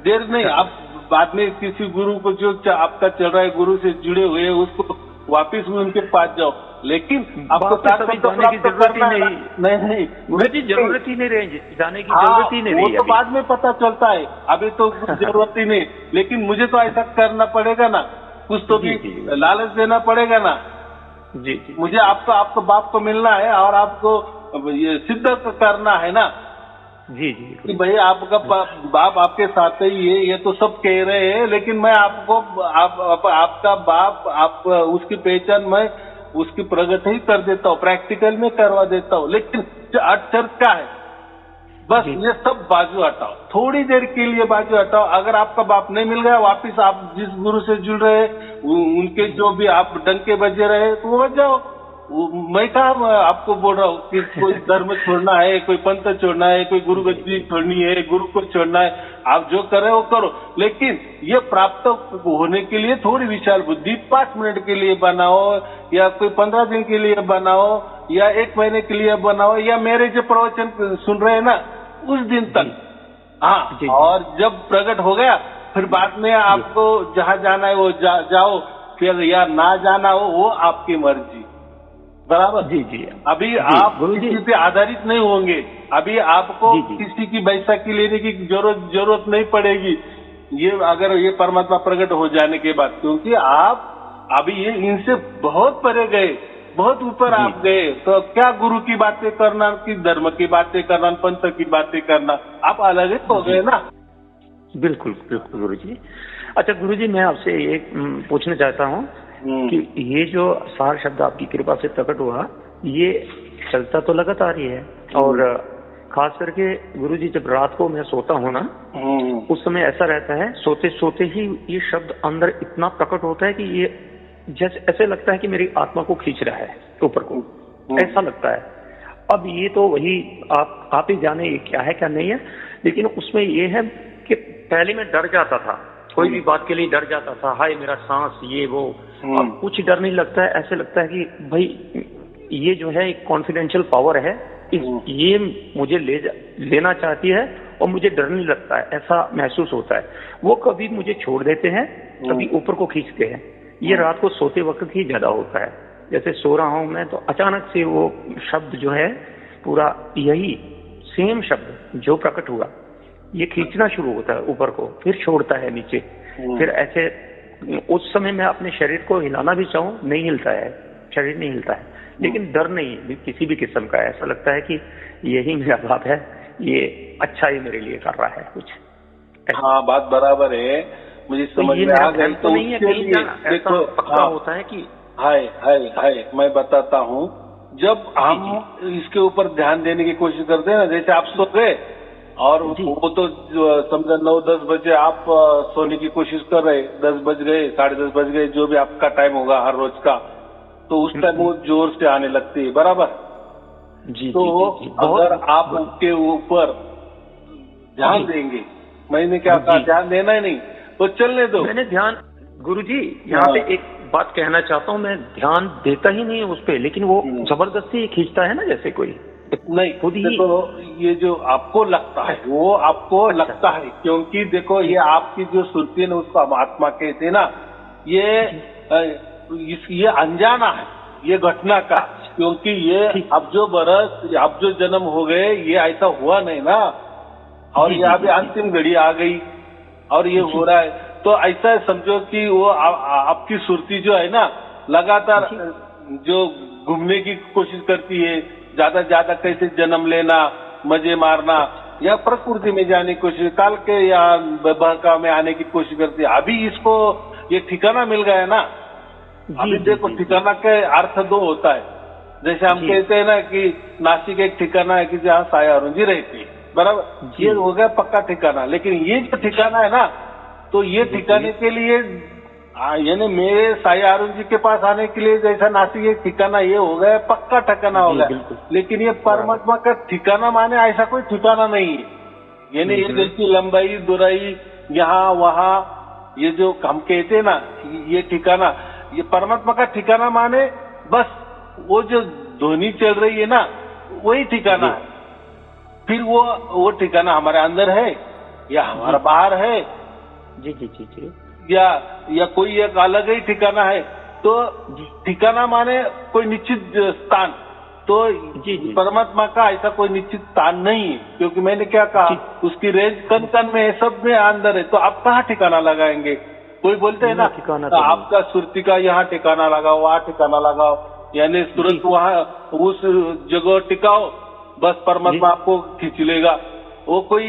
देर नहीं, आप बाद में किसी गुरु को जो आपका चल रहा है, गुरु से जुड़े हुए, उसको वापिस भी उनके पास जाओ, लेकिन आपको जाने की जरूरत ही नहीं, मुझे जरूरत ही नहीं रही, जाने की जरूरत ही नहीं रही। वो तो बाद में पता चलता है, अभी तो जरूरत ही नहीं, लेकिन मुझे तो ऐसा करना पड़ेगा ना, कुछ तो भी लालच देना पड़ेगा ना। जी, मुझे आपको बाप को मिलना है और आपको ये सिद्ध करना है ना। जी कि भाई आपका बाप आपके साथ ही है, ये तो सब कह रहे हैं, लेकिन मैं आपको आपका बाप, आप उसकी पहचान मैं उसकी प्रगति ही कर देता हूँ, प्रैक्टिकल में करवा देता हूँ। लेकिन अक्षर क्या है, बस ये सब बाजू हटाओ, थोड़ी देर के लिए बाजू हटाओ। अगर आपका बाप नहीं मिल गया, वापिस आप जिस गुरु से जुड़ रहे उनके जो भी आप डंके बजे रहे तो वो बच जाओ। मैं कहा आपको बोल रहा हूँ कि कोई धर्म छोड़ना है, कोई पंथ छोड़ना है, कोई गुरु गद्दी छोड़नी है, गुरु को छोड़ना है, आप जो कर रहे हो करो, लेकिन ये प्राप्त होने के लिए थोड़ी विशाल बुद्धि 5 मिनट के लिए बनाओ, या कोई 15 दिन के लिए बनाओ, या 1 महीने के लिए बनाओ, या मेरे जो प्रवचन सुन रहे हैं ना उस दिन तक। हाँ, और जब प्रकट हो गया फिर बाद में आपको जहाँ जाना है वो जाओ, फिर या ना जाना हो वो आपकी मर्जी, बराबर। जी अभी आप किसी पे आधारित नहीं होंगे, अभी आपको किसी की बैसाखी लेने की जरूरत नहीं पड़ेगी, ये अगर ये परमात्मा प्रकट हो जाने के बाद, क्योंकि आप अभी ये इनसे बहुत परे गए, बहुत ऊपर आप गए, तो क्या गुरु की बातें करना, कि धर्म की बातें करना, पंथ की बातें करना, आप अलग ही हो गए ना। बिल्कुल गुरुजी। अच्छा गुरुजी, मैं आपसे एक पूछना चाहता हूँ कि ये जो सार शब्द आपकी कृपा से प्रकट हुआ, ये चलता तो लगातार ही है, और खास करके गुरुजी जब रात को मैं सोता हूँ ना, उस समय ऐसा रहता है, सोते सोते ही ये शब्द अंदर इतना प्रकट होता है कि ये जैसे ऐसे लगता है कि मेरी आत्मा को खींच रहा है ऊपर को, ऐसा लगता है। अब ये तो वही आप ही जाने ये क्या है क्या नहीं है, लेकिन उसमें ये है कि पहले मैं डर जाता था, कोई भी बात के लिए डर जाता था, हाय मेरा सांस ये वो। अब कुछ डर नहीं लगता है, ऐसे लगता है कि भाई ये जो है एक कॉन्फिडेंशियल पावर है, ये मुझे लेना चाहती है और मुझे डर नहीं लगता है, ऐसा महसूस होता है। वो कभी मुझे छोड़ देते हैं, कभी ऊपर को खींचते हैं। ये रात को सोते वक्त ही ज्यादा होता है, जैसे सो रहा हूं मैं तो अचानक से वो शब्द जो है पूरा यही सेम शब्द जो प्रकट हुआ ये खींचना शुरू होता है ऊपर को, फिर छोड़ता है नीचे, फिर ऐसे। उस समय मैं अपने शरीर को हिलाना भी चाहूँ नहीं हिलता है, शरीर नहीं हिलता है, लेकिन डर नहीं किसी भी किस्म का है। ऐसा लगता है कि यही मेरा बाप है, ये अच्छा ही मेरे लिए कर रहा है कुछ। हाँ, बात बराबर है, मुझे समझ में आ गई। तो नहीं है कहीं देखो पक्का होता है कि हाय मैं बताता हूँ, जब हम इसके ऊपर ध्यान देने की कोशिश करते हैं ना, जैसे आप सो गए और वो तो समझा 9-10 बजे आप सोने की कोशिश कर रहे, 10 बज गए, 10:30 बज गए, जो भी आपका टाइम होगा हर रोज का, तो उस टाइम वो जोर से आने लगती है, बराबर। जी, तो जी, जी, अगर आप उसके ऊपर ध्यान देंगे, मैंने क्या कहा, ध्यान देना ही नहीं तो चलने दो। मैंने ध्यान, गुरुजी यहाँ पे एक बात कहना चाहता हूँ, मैं ध्यान देता ही नहीं उस पे, लेकिन वो जबरदस्ती खींचता है ना, जैसे कोई नहीं, खुद ही। देखो ये जो आपको लगता है वो आपको लगता है, क्योंकि देखो ये आपकी जो सुरती है ना, उसको हम आत्मा कहते हैं ना, ये अनजाना है ये घटना का, क्योंकि ये अब जो जन्म हो गए, ये ऐसा हुआ नहीं ना, और ये अभी अंतिम घड़ी आ गई और ये हो रहा है। तो ऐसा समझो कि वो आपकी सुरती जो है ना, लगातार जो घूमने की कोशिश करती है, ज्यादा ज्यादा कैसे जन्म लेना, मजे मारना, या प्रकृति में जाने की कोशिश, काल के या बहका में आने की कोशिश करती है। अभी इसको ये ठिकाना मिल गया है ना, अभी देखो ठिकाना का अर्थ 2 होता है। जैसे हम कहते हैं ना कि नासिक एक ठिकाना है कि जहाँ साया अरुण जी रहती है, बराबर, ये हो गया पक्का ठिकाना। लेकिन ये जो ठिकाना है ना, तो ये ठिकाने के लिए यानी मेरे साया अरुण जी के पास आने के लिए जैसा नासिक एक ठिकाना ये हो गया, पक्का ठिकाना हो गया। लेकिन ये परमात्मा का ठिकाना माने ऐसा कोई ठिकाना नहीं है, यानी ये जैसी लंबाई दुराई यहाँ वहाँ, ये जो हम कहते हैं ना ये ठिकाना, ये परमात्मा का ठिकाना माने बस वो जो ध्वनि चल रही है ना, वही ठिकाना है। फिर वो ठिकाना हमारे अंदर है या हमारा बाहर है, जी जी जी जी, या कोई एक अलग ही ठिकाना है। तो ठिकाना माने कोई निश्चित स्थान, तो परमात्मा का ऐसा कोई निश्चित स्थान नहीं है, क्योंकि मैंने क्या कहा, उसकी रेंज कन कन में है, सब में अंदर है। तो आप कहाँ ठिकाना लगाएंगे? कोई बोलते हैं ना तो आपका सुरती का यहाँ ठिकाना लगाओ, वहाँ ठिकाना लगाओ, यानी तुरंत वहाँ उस जगह टिकाओ, बस परमात्मा आपको खींच लेगा। वो कोई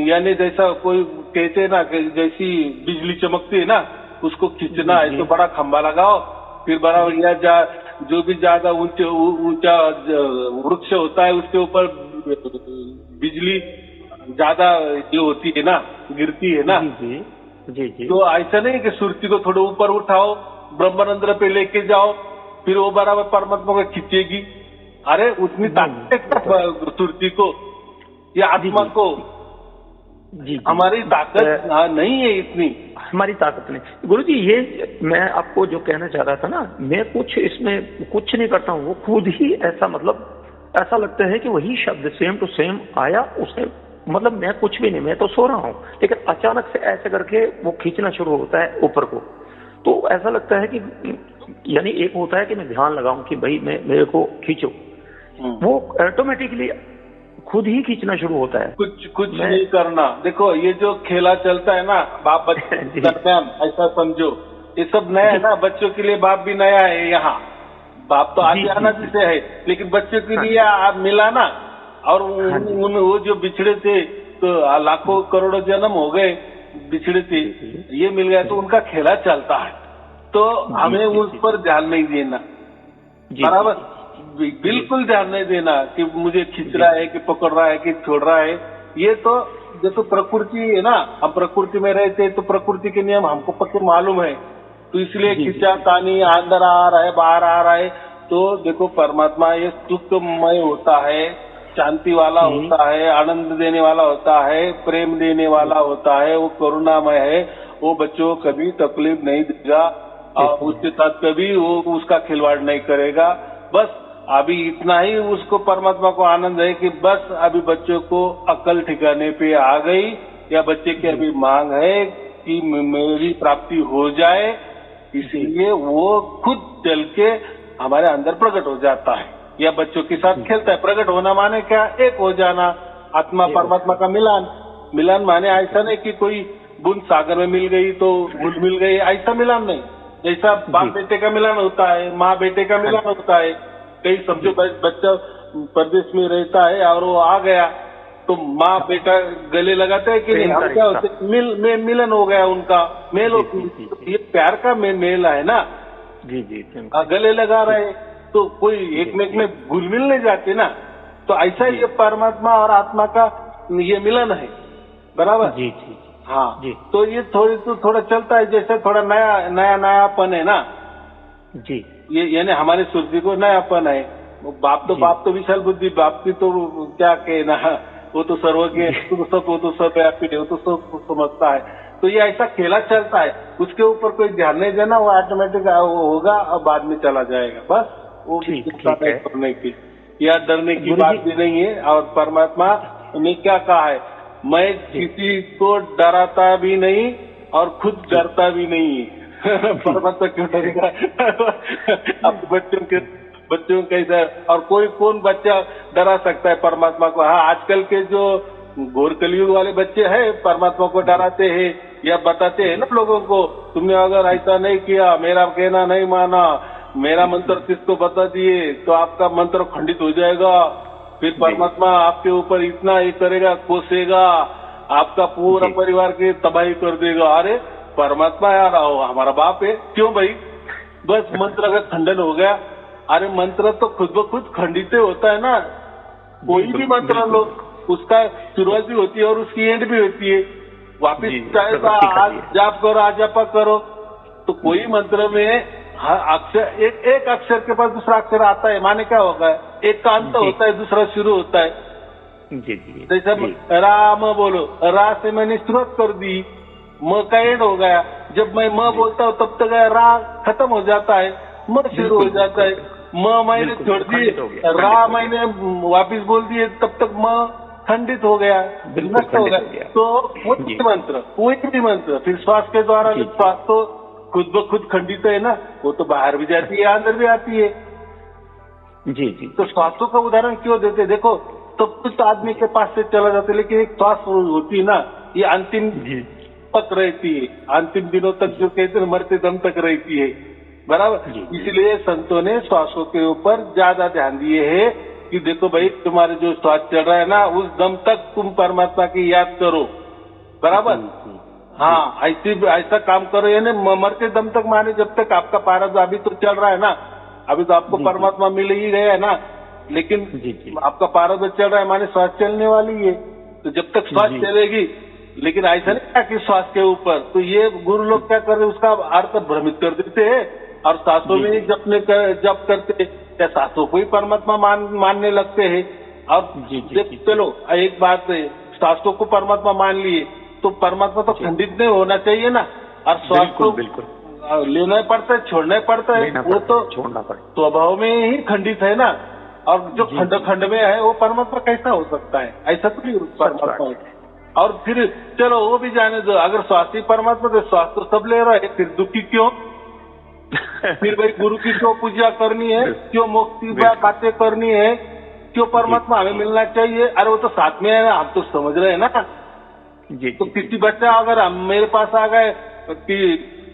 यानी जैसा कोई कहते हैं ना कि जैसी बिजली चमकती है ना, उसको खींचना है तो बड़ा खंभा लगाओ, फिर बड़ा या जो भी ज्यादा ऊंचा वृक्ष होता है उसके ऊपर बिजली ज्यादा जो होती है ना, गिरती है ना। जी जी। तो ऐसा नहीं कि सुरती को थोड़ा ऊपर उठाओ, ब्रह्मानंद पे लेके जाओ, फिर वो बराबर परमात्मा को खींचेगी। अरे उतनी ताकत सुरती को या आत्मा को, जी हमारी ताकत नहीं है इतनी, हमारी ताकत नहीं। गुरुजी ये मैं आपको जो कहना चाह रहा था ना, मैं कुछ इसमें कुछ नहीं करता हूँ, वो खुद ही ऐसा, मतलब ऐसा लगता है कि वही शब्द सेम टू सेम आया, उसने मतलब मैं कुछ भी नहीं, मैं तो सो रहा हूँ, लेकिन अचानक से ऐसे करके वो खींचना शुरू होता है ऊपर को। तो ऐसा लगता है कि यानी एक होता है कि मैं ध्यान लगाऊं कि भाई मेरे को खींचो, वो ऑटोमेटिकली खुद ही खींचना शुरू होता है, कुछ नहीं करना। देखो ये जो खेला चलता है ना बाप बच्चे दरम्यान, ऐसा समझो ये सब नया है ना, बच्चों के लिए बाप भी नया है। यहाँ बाप तो आदि अनादि से है, लेकिन बच्चों के लिए आप मिला ना, और वो जो बिछड़े थे तो लाखों करोड़ों जन्म हो गए बिछड़े थे, ये मिल गया, तो उनका खेला चलता है। तो हमें उस पर ध्यान नहीं देना, बराबर, बिल्कुल ध्यान नहीं देना कि मुझे खींच रहा है कि पकड़ रहा है कि छोड़ रहा है। ये तो देखो प्रकृति है ना, हम प्रकृति में रहते हैं तो प्रकृति के नियम हमको पक्के मालूम है, तो इसलिए खींचा तानी अंदर आ रहा है बाहर आ रहा है। तो देखो परमात्मा ये सुखमय होता है, शांति वाला होता है, आनंद देने वाला होता है, प्रेम देने वाला होता है, वो करुणामय है, वो बच्चों को कभी तकलीफ नहीं देगा और उसके साथ कभी वो उसका खिलवाड़ नहीं करेगा। बस अभी इतना ही उसको परमात्मा को आनंद है कि बस अभी बच्चों को अकल ठिकाने पे आ गई, या बच्चे की अभी मांग है कि मेरी प्राप्ति हो जाए, इसलिए वो खुद चल के हमारे अंदर प्रकट हो जाता है, या बच्चों के साथ खेलता है। प्रकट होना माने क्या? एक हो जाना, आत्मा परमात्मा का मिलन। मिलन माने ऐसा नहीं कि कोई बूंद सागर में मिल गई तो बूंद मिल गई, ऐसा मिलन नहीं। जैसा बाप बेटे का मिलन होता है, माँ बेटे का मिलन होता है। कई समझो बच्चा प्रदेश में रहता है और वो आ गया तो माँ बेटा गले लगाते हैं कि नहीं, हम क्या होते मिलन हो गया उनका, मेल ये प्यार का मेल है ना। जी जी, गले लगा रहे तो कोई एक में घुल मिल नहीं जाते ना। तो ऐसा ही परमात्मा और आत्मा का ये मिलन है, बराबर। जी जी हाँ जी तो ये थोड़ा चलता है, जैसे थोड़ा नयापन है ना जी। ये, यानी हमारे सुरती को नयापन है। बाप तो विशाल बुद्धि, बाप की तो क्या कहना, वो तो सर्वज्ञ, वो तो सर्वव्यापी है, वो तो सब समझता है। तो ये ऐसा खेला चलता है, उसके ऊपर कोई ध्यान नहीं देना, वो ऑटोमेटिक होगा और बाद में चला जाएगा, बस। वो चिंता नहीं करने की या डरने की बात भी नहीं है। और परमात्मा ने क्या कहा है, मैं किसी को डराता भी नहीं और खुद डरता भी नहीं है। परमात्मा क्यों डरेगा? अब बच्चों कैसा, और कौन बच्चा डरा सकता है परमात्मा को? हाँ, आजकल के जो घोर कलयुग वाले बच्चे हैं परमात्मा को डराते हैं या बताते हैं ना लोगों को, तुमने अगर ऐसा नहीं किया, मेरा कहना नहीं माना, मेरा मंत्र किसको बता दिए तो आपका मंत्र खंडित हो जाएगा, फिर परमात्मा आपके ऊपर इतना ये करेगा, कोसेगा, आपका पूरा परिवार की तबाही कर देगा। अरे परमात्मा यार हमारा बाप है, क्यों भाई? बस मंत्र का खंडन हो गया। अरे मंत्र तो खुद ब खुद खंडित होता है ना, कोई भी मंत्र लो, उसका शुरुआत भी होती है और उसकी एंड भी होती है। वापिस चाहे तो आज जाप करो, आज जापा करो, तो कोई मंत्र में हर अक्षर एक अक्षर के पास दूसरा अक्षर आता है, माने क्या होगा, एक का अंत होता है, दूसरा शुरू होता है। जैसे राम बोलो, रा से मैंने शुरुआत कर दी, म का एंड हो गया। जब मैं म बोलता हूँ तब तक रा खत्म हो जाता है, म शुरू हो जाता है। म मैंने छोड़ दिए, रा मैंने वापिस बोल दिए, तब तक म खंडित हो गया, नष्ट हो गया। तो कोई भी मंत्र फिर श्वास के द्वारा, श्वास तो खुद ब खुद खंडित है ना, वो तो बाहर भी जाती है, अंदर भी आती है। जी जी। तो श्वासों का उदाहरण क्यों देते? देखो सब कुछ आदमी के पास से चला जाता है, लेकिन एक श्वास होती है ना, ये अंतिम तक रहती है, अंतिम दिनों तक, जो कहते हैं मरते दम तक रहती है, बराबर। इसलिए संतों ने श्वासों के ऊपर ज्यादा ध्यान दिए है कि देखो भाई, तुम्हारे जो श्वास चल रहा है ना, उस दम तक तुम परमात्मा की याद करो, बराबर। हाँ, ऐसा काम करो, यानी मरते दम तक, माने जब तक आपका पारा अभी तो चल रहा है ना, अभी तो आपको परमात्मा मिल ही गया है ना, लेकिन आपका पारा चल रहा है, माने श्वास चलने वाली है। तो जब तक श्वास चलेगी, लेकिन ऐसा नहीं क्या कि श्वास के ऊपर, तो ये गुरु लोग क्या कर रहे, उसका अर्थ भ्रमित कर देते हैं और सांसों में ही जप करते, क्या सांसों को ही परमात्मा मानने लगते हैं। अब चलो एक बात है, सांसों को परमात्मा मान लिए तो परमात्मा तो खंडित नहीं होना चाहिए ना, और श्वास को बिल्कुल लेना पड़ता है, छोड़ना पड़ता है, वो तो छोड़ना पड़ता है, स्वभाव में ही खंडित है ना। और जो खंड खंड में है वो परमात्मा कैसा हो सकता है? ऐसा तो नहीं परमात्मा है। और फिर चलो वो भी जाने दो, अगर श्वास ही परमात्मा, तो श्वास तो सब ले रहा है, फिर दुखी क्यों? फिर भाई गुरु की क्यों पूजा करनी है, क्यों मोक्ष की बातें करनी है, क्यों परमात्मा हमें मिलना चाहिए? अरे वो तो साथ में है ना, हम तो समझ रहे हैं ना। तो किसी बच्चा अगर हम मेरे पास आ गए कि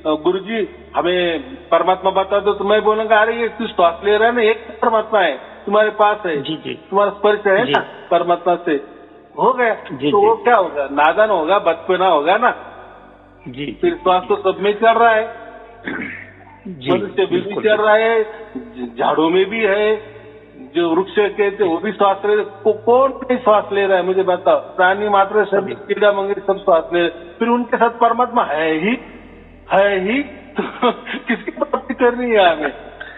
गुरुजी हमें परमात्मा बता दो, तो मैं बोलूंगा अरे ये तू श्वास ले रहा है ना, एक परमात्मा है तुम्हारे पास है, तुम्हारा स्पर्श है ना परमात्मा से, हो गया। तो वो क्या होगा? नादान होगा, बचपना होगा ना। फिर श्वास तो सब में चल रहा है, मनुष्य भी चल रहा है, झाड़ों में भी है, जो वृक्ष कहते वो भी श्वास ले रहे, कौन नहीं श्वास ले रहा है मुझे बताओ? प्राणी मात्र सभी कीड़ा मंगेर सब श्वास ले रहे, फिर उनके साथ परमात्मा है ही तो किसकी प्राप्ति करनी है हमें?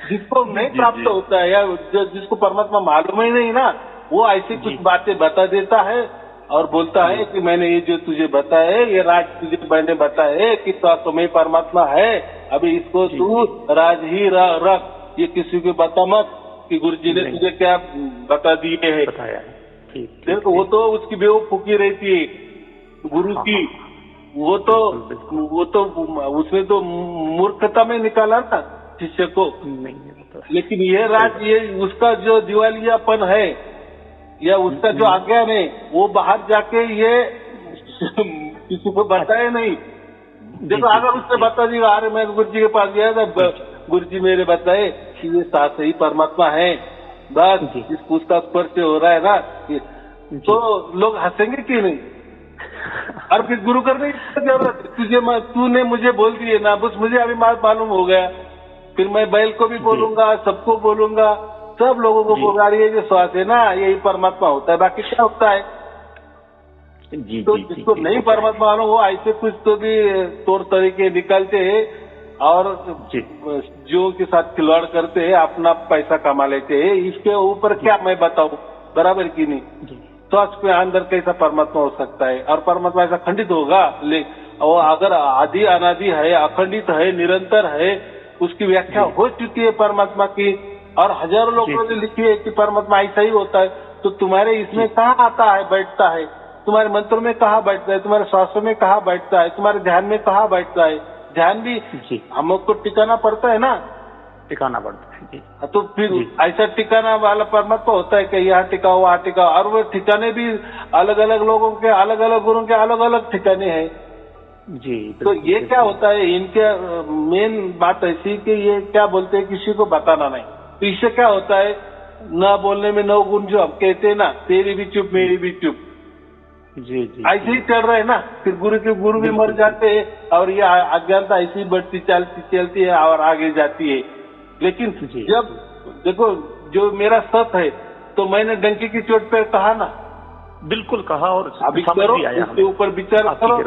जिसको नहीं प्राप्त होता है या जिसको परमात्मा मालूम ही नहीं ना, वो ऐसी कुछ बातें बता देता है और बोलता है कि मैंने ये जो तुझे बताया है, ये राज तुझे मैंने बताया है कि तो में परमात्मा है, अभी इसको तू राज ही रख, ये किसी को बता मत कि गुरुजी ने तुझे क्या बता दिए है। देखो वो तो उसकी बेवकूफी रहती है गुरु की, वो तो उसने तो मूर्खता में निकाला ना शिष्य को। लेकिन ये राज, ये उसका जो दिवालियापन है या उसका जो आज्ञान है, वो बाहर जाके ये किसी को बताया नहीं। देखो अगर उसने बता दिया, अरे मैं गुरुजी के पास गया था, गुरुजी मेरे बताए कि ये साथ ही परमात्मा है, बस जिसको उसका स्पर्श हो रहा है ना, तो लोग हंसेंगे कि नहीं? और फिर गुरु करने की जरूरत, तूने मुझे बोल दिए ना, बस मुझे अभी मालूम हो गया, फिर मैं बैल को भी बोलूंगा, सबको बोलूंगा, सब लोगों को बोलूंगा, ये जो श्वास है ना यही परमात्मा होता है, बाकी क्या होता है? जी तो जी जिसको जी, नहीं परमात्मा मालूम वो ऐसे कुछ तो भी तौर तरीके निकालते हैं और जी जो के साथ खिलवाड़ करते हैं, अपना पैसा कमा लेते हैं। इसके ऊपर क्या मैं बताऊं, बराबर की नहीं। जी सोच के अंदर कैसा परमात्मा हो सकता है, और परमात्मा ऐसा खंडित होगा? वो अगर आदि अनादि है, अखंडित है, निरंतर है, उसकी व्याख्या हो चुकी है परमात्मा की, और हजारों लोगों ने लिखी है कि परमात्मा ऐसा ही होता है। तो तुम्हारे इसमें कहाँ आता है, बैठता है? तुम्हारे मंत्र में कहाँ बैठता है? तुम्हारे श्वास में कहाँ बैठता है? तुम्हारे ध्यान में कहाँ बैठता है? ध्यान भी जी हमको टिकाना पड़ता है ना। टिकाना पड़ता है जी। तो फिर ऐसा ठिकाना वाला परमात्मा होता है कि यहाँ टिकाओ वहाँ टिकाओ, और वो ठिकाने भी अलग अलग लोगों के, अलग अलग गुरुओं के अलग अलग ठिकाने हैं। जी तो ये क्या होता है, इनके मेन बात ऐसी कि ये क्या बोलते हैं, किसी को बताना नहीं। तो इससे क्या होता है, न बोलने में 9 गुण, जो हम कहते हैं ना, तेरी भी चुप मेरी भी चुप, जी जी ऐसे ही चल रहे हैं ना। फिर गुरु के गुरु भी मर जाते हैं, और ये अज्ञानता ऐसी बढ़ती चलती है और आगे जाती है। लेकिन जब देखो, जो मेरा सत है, तो मैंने डंकी की चोट पे कहा ना, बिल्कुल कहा, और अभी करो, इसके ऊपर विचार करो,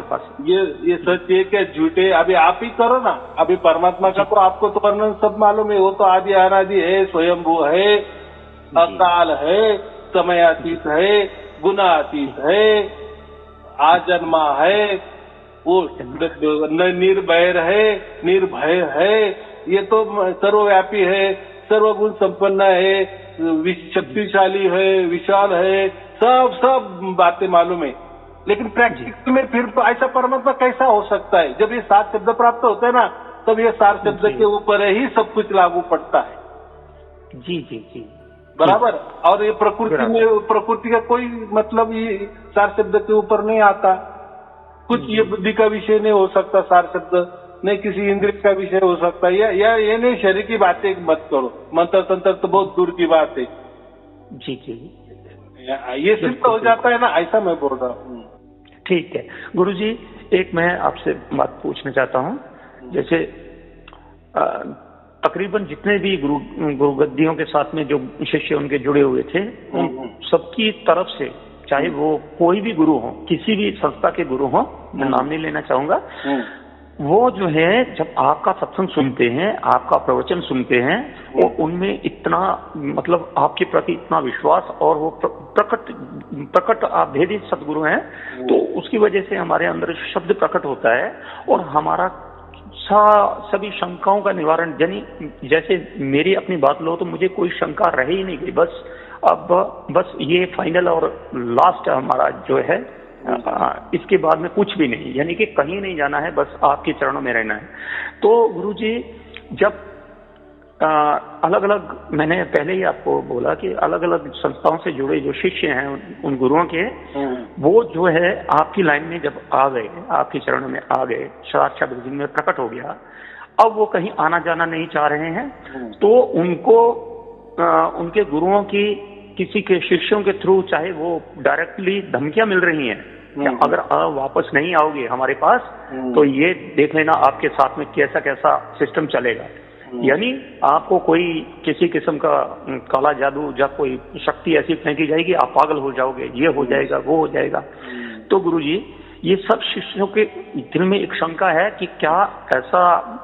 ये सच है क्या झूठ है, अभी आप ही करो ना। अभी परमात्मा का तो आपको तो वर्णन सब मालूम है, वो तो आदि अनादि है, स्वयंभू है, अकाल है, समयातीत है, गुणातीत है, आजन्मा है, वो निर्भय है, निर्भय है, ये तो सर्वव्यापी है, सर्वगुण संपन्न है, शक्तिशाली है, विशाल है, सब बातें मालूम है। लेकिन प्रैक्टिकल में फिर तो ऐसा परमात्मा कैसा हो सकता है? जब ये 7 शब्द प्राप्त होते हैं ना, तब ये 7 शब्द के ऊपर ही सब कुछ लागू पड़ता है। जी जी जी, बराबर। और ये प्रकृति में, प्रकृति का कोई मतलब ये 7 शब्द के ऊपर नहीं आता। कुछ ये बुद्धि का विषय नहीं हो सकता 7 शब्द, नहीं किसी इंद्रिय का विषय हो सकता है, या ये नहीं शरीर की बातें मत करो, मंत्र तंत्र तो बहुत दूर की बात है। जी जी, ये सिद्ध हो जाता है ना, ऐसा मैं बोल रहा हूँ। ठीक है गुरुजी, एक मैं आपसे बात पूछना चाहता हूँ। जैसे तकरीबन जितने भी गुरु गद्दियों के साथ में जो शिष्य उनके जुड़े हुए थे, उन सबकी तरफ से, चाहे वो कोई भी गुरु हो, किसी भी संस्था के गुरु हो, मैं नाम नहीं लेना चाहूंगा, वो जो है जब आपका सत्संग सुनते हैं, आपका प्रवचन सुनते हैं, वो उनमें इतना मतलब आपके प्रति इतना विश्वास, और वो प्रकट आप भेदी सदगुरु हैं, तो उसकी वजह से हमारे अंदर शब्द प्रकट होता है, और हमारा सभी शंकाओं का निवारण, यानी जैसे मेरी अपनी बात लो तो मुझे कोई शंका रह ही नहीं गई। बस ये फाइनल और लास्ट हमारा जो है, इसके बाद में कुछ भी नहीं, यानी कि कहीं नहीं जाना है, बस आपके चरणों में रहना है। तो गुरुजी, जब अलग अलग, मैंने पहले ही आपको बोला कि अलग अलग संस्थाओं से जुड़े जो शिष्य हैं उन गुरुओं के, वो जो है आपकी लाइन में जब आ गए, आपके चरणों में आ गए, 7 शब्द जिनमें प्रकट हो गया, अब वो कहीं आना जाना नहीं चाह रहे हैं, तो उनको उनके गुरुओं की किसी के शिष्यों के थ्रू, चाहे वो डायरेक्टली धमकियां मिल रही हैं, अगर वापस नहीं आओगे हमारे पास तो ये देख लेना आपके साथ में कैसा कैसा सिस्टम चलेगा। यानी आपको कोई किसी किस्म का काला जादू या कोई शक्ति ऐसी फेंकी जाएगी, आप पागल हो जाओगे, ये हो जाएगा, वो हो जाएगा। तो गुरुजी, ये सब शिष्यों के दिल में एक शंका है कि क्या ऐसा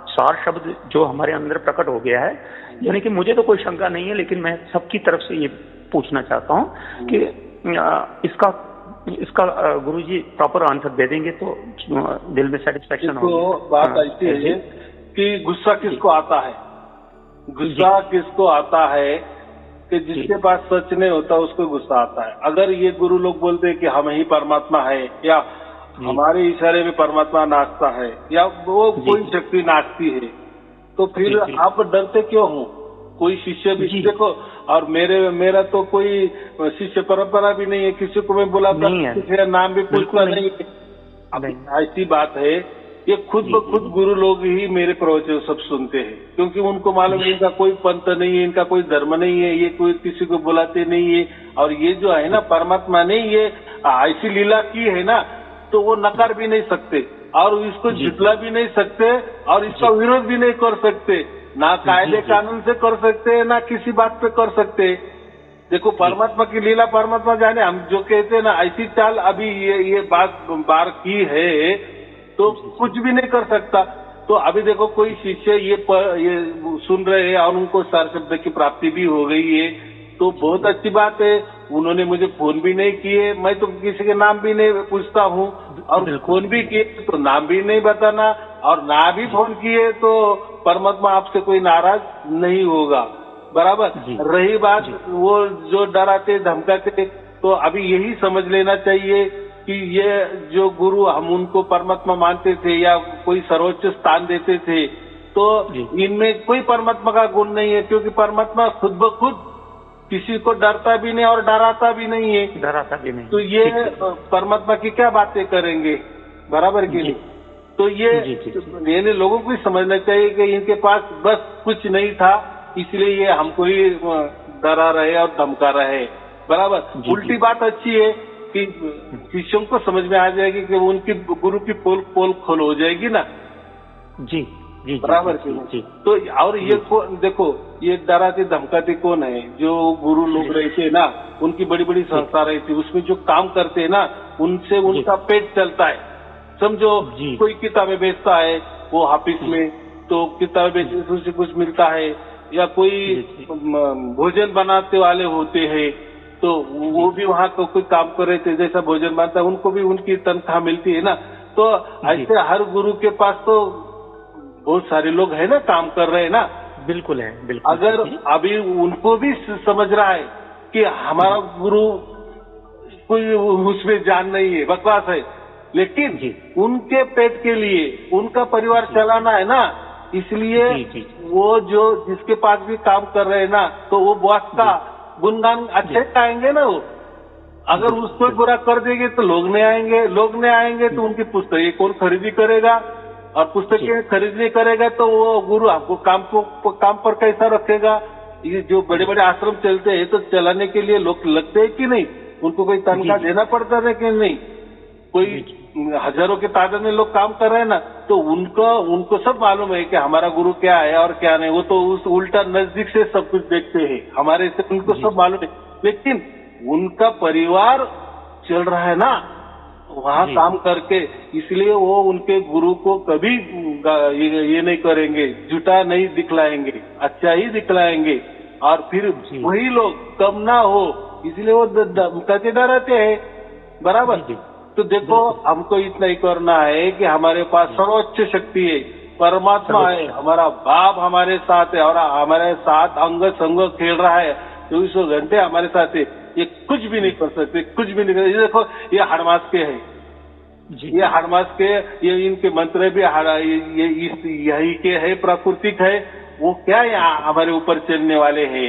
4 शब्द जो हमारे अंदर प्रकट हो गया है, यानी कि मुझे तो कोई शंका नहीं है, लेकिन मैं सबकी तरफ से ये पूछना चाहता हूँ कि इसका गुरुजी प्रॉपर आंसर दे देंगे तो दिल में सेटिस्फेक्शन होगी। बात ऐसी है कि गुस्सा किसको आता है, गुस्सा किसको आता है कि जिसके पास सच नहीं होता उसको गुस्सा आता है। अगर ये गुरु लोग बोलते हैं कि हम ही परमात्मा है, या हमारे इशारे में परमात्मा नाचता है, या वो कोई शक्ति नाचती है, तो फिर आप डरते क्यों हो? कोई शिष्य भी देखो, और मेरा तो कोई शिष्य परंपरा भी नहीं है, किसी को मैं बुलाता किसी का नाम भी पूछता नहीं है। ऐसी बात है, ये खुद ब खुद गुरु लोग ही मेरे प्रवचन सब सुनते हैं, क्योंकि उनको मालूम है इनका कोई पंथ नहीं है, इनका कोई धर्म नहीं है, ये कोई किसी को बुलाते नहीं है, और ये जो है ना परमात्मा ने ये ऐसी लीला की है ना, तो वो नकार भी नहीं सकते, और इसको झुटला भी नहीं सकते, और इसका विरोध भी नहीं कर सकते, ना कायदे कानून से कर सकते, ना किसी बात पे कर सकते। देखो परमात्मा की लीला परमात्मा जाने, हम जो कहते हैं ना ऐसी चाल अभी ये बात बार की है तो कुछ भी नहीं कर सकता। तो अभी देखो कोई शिष्य ये सुन रहे हैं और उनको सार शब्द की प्राप्ति भी हो गई है तो बहुत अच्छी बात है। उन्होंने मुझे फोन भी नहीं किए, मैं तो किसी के नाम भी नहीं पूछता हूँ, और फोन भी किए तो नाम भी नहीं बताना, और ना भी फोन किए तो परमात्मा आपसे कोई नाराज नहीं होगा, बराबर। रही बात वो जो डराते धमकाते, तो अभी यही समझ लेना चाहिए कि ये जो गुरु हम उनको परमात्मा मानते थे या कोई सर्वोच्च स्थान देते थे, तो इनमें कोई परमात्मा का गुण नहीं है, क्योंकि परमात्मा खुद ब खुद किसी को डरता भी नहीं और डराता भी नहीं है, डराता भी नहीं। तो ये परमात्मा की क्या बातें करेंगे, बराबर की नहीं। तो ये लोगों को समझना चाहिए कि इनके पास बस कुछ नहीं था, इसलिए ये हमको ही डरा रहे और धमका रहे, बराबर। उल्टी बात अच्छी है कि शिष्यों को समझ में आ जाएगी कि उनकी गुरु की पोल खोल हो जाएगी ना। जी जी बराबर जी। तो और ये देखो ये डराते धमकाते कौन है, जो गुरु लोग रहते हैं ना, उनकी बड़ी बड़ी संस्था रहती है, उसमें जो काम करते हैं ना उनसे उनका पेट चलता है। समझो कोई किताबें बेचता है वो ऑफिस में, तो किताबें बेचने से उसे कुछ मिलता है, या कोई भोजन बनाते वाले होते हैं तो वो भी वहाँ तो कोई काम कर रहे थे, जैसा भोजन बनता है उनको भी उनकी तनख्वाह मिलती है ना। तो ऐसे हर गुरु के पास तो बहुत सारे लोग हैं ना, काम कर रहे हैं ना। बिल्कुल है, बिल्कुल। अगर अभी उनको भी समझ रहा है कि हमारा गुरु कोई उसमें जान नहीं है, बकवास है, लेकिन उनके पेट के लिए उनका परिवार चलाना है ना, इसलिए वो जो जिसके पास भी काम कर रहे हैं ना, तो वो बॉस का गुणगान अच्छे गाएंगे ना वो। अगर उसको बुरा कर देंगे तो लोग नहीं आएंगे, लोग नहीं आएंगे तो उनकी पुस्तकें कौन खरीदी करेगा, और पुस्तकें खरीदने करेगा तो वो गुरु आपको काम पर कैसा रखेगा। ये जो बड़े बड़े आश्रम चलते हैं तो चलाने के लिए लोग लगते हैं कि नहीं, उनको कोई तनख्वाह देना पड़ता है कि नहीं, कोई हजारों के तादाद में लोग काम कर रहे हैं ना, तो उनको सब मालूम है कि हमारा गुरु क्या है और क्या नहीं। वो तो उस उल्टा नजदीक से सब कुछ देखते हैं, हमारे से उनको सब मालूम है, लेकिन उनका परिवार चल रहा है ना वहाँ काम करके, इसलिए वो उनके गुरु को कभी ये नहीं करेंगे, झूठा नहीं दिखलाएंगे, अच्छा ही दिखलाएंगे, और फिर वही लोग कम ना हो, इसलिए वो धमकाते डराते हैं, बराबर। तो देखो हमको इतना ही करना है कि हमारे पास सर्वोच्च शक्ति है, परमात्मा है, हमारा बाप हमारे साथ है और हमारे साथ अंग संग खेल रहा है, 24 घंटे हमारे साथ है। ये कुछ भी नहीं कर सकते, कुछ भी नहीं कर सकते। देखो ये हड़मास के है, ये हड़मास के, ये इनके मंत्र भी यही के है, प्राकृतिक है, वो क्या यहाँ हमारे ऊपर चलने वाले हैं,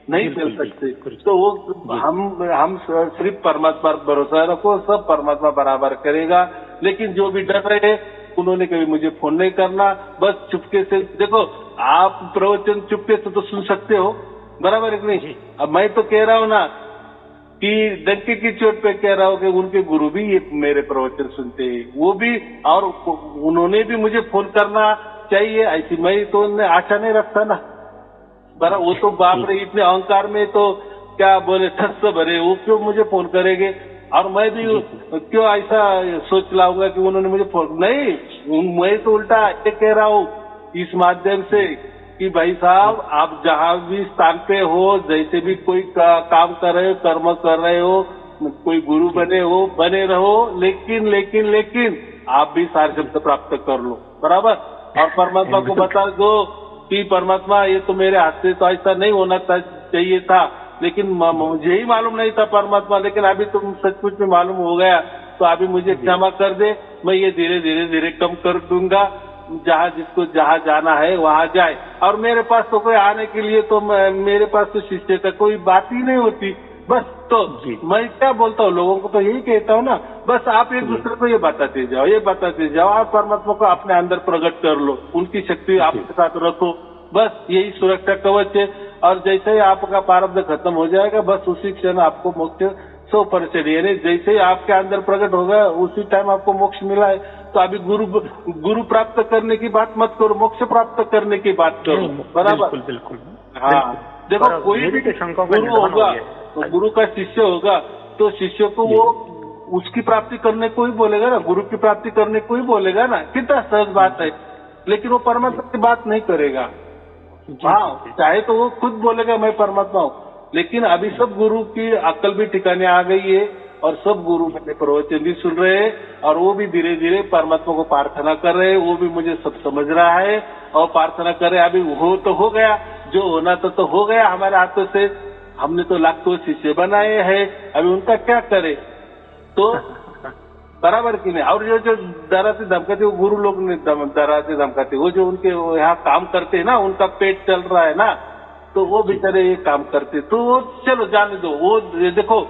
नहीं चल सकते। तो वो हम सिर्फ परमात्मा पर भरोसा रखो, सब परमात्मा बराबर करेगा। लेकिन जो भी डर रहे उन्होंने कभी मुझे फोन नहीं करना, बस चुपके से देखो, आप प्रवचन चुपके से तो सुन सकते हो, बराबर है कि नहीं। अब मैं तो कह रहा हूँ ना कि डंके की चोट पे कह रहा हूँ कि उनके गुरु भी ये मेरे प्रवचन सुनते हैं, वो भी, और उन्होंने भी मुझे फोन करना चाहिए, ऐसी मैं तो आशा नहीं रखता ना, बरा। वो तो बाप रे इतने अहंकार में तो क्या बोले ठस भरे, वो क्यों मुझे फोन करेंगे, और मैं भी क्यों ऐसा सोच लाऊंगा कि उन्होंने मुझे फोन नहीं। मैं तो उल्टा ये कह रहा हूँ इस माध्यम से कि भाई साहब आप जहाँ भी स्थान पे हो, जैसे भी कोई काम कर रहे हो, कर्म कर रहे हो, कोई गुरु बने रहो, लेकिन आप भी सार शब्द प्राप्त कर लो, बराबर। और परमात्मा को बता दो कि परमात्मा ये तो मेरे हाथ से तो ऐसा नहीं होना चाहिए था, लेकिन मुझे ही मालूम नहीं था परमात्मा, लेकिन अभी तुम सचमुच में मालूम हो गया, तो अभी मुझे क्षमा कर दे, मैं ये धीरे कम कर दूंगा, जिसको जहाँ जाना है वहाँ जाए। और मेरे पास तो कोई आने के लिए तो मेरे पास तो शिष्य का कोई बात ही नहीं होती, बस। तो मैं क्या बोलता हूँ लोगों को, तो यही कहता हूँ ना, बस आप एक दूसरे को ये बताते जाओ, आप परमात्मा को अपने अंदर प्रकट कर लो, उनकी शक्ति आपके साथ रखो, बस यही सुरक्षा कवच है। और जैसे ही आपका प्रारब्ध खत्म हो जाएगा, बस उसी क्षण आपको मोक्ष 100%, यानी जैसे ही आपके अंदर प्रकट होगा उसी टाइम आपको मोक्ष मिला है। तो अभी गुरु प्राप्त करने की बात मत करो, मोक्ष प्राप्त करने की बात करो, बराबर। बिल्कुल। हाँ, देखो कोई भी गुरु होगा तो गुरु का शिष्य होगा तो शिष्य को वो उसकी प्राप्ति करने को ही बोलेगा ना, गुरु की प्राप्ति करने को ही बोलेगा ना। कितना सहज बात है, लेकिन वो परमात्मा की बात नहीं करेगा। हाँ, चाहे तो वो खुद बोलेगा मैं परमात्मा हूँ, लेकिन अभी सब गुरु की अक्ल भी ठिकाने आ गई है और सब गुरु मेरे प्रवचन भी सुन रहे हैं और वो भी धीरे धीरे परमात्मा को प्रार्थना कर रहे हैं। वो भी मुझे सब समझ रहा है और प्रार्थना कर रहे। अभी हो तो हो गया, जो होना तो हो गया हमारे हाथों से। हमने तो लाखों शिष्य बनाए हैं, अभी उनका क्या करे? तो बराबर की नहीं। और जो डराते धमकाते वो गुरु लोग ने डराते धमकाते, वो जो उनके यहाँ काम करते हैं ना, उनका पेट चल रहा है ना, तो वो बेचारे ये काम करते। तो वो चलो जाने दो। वो देखो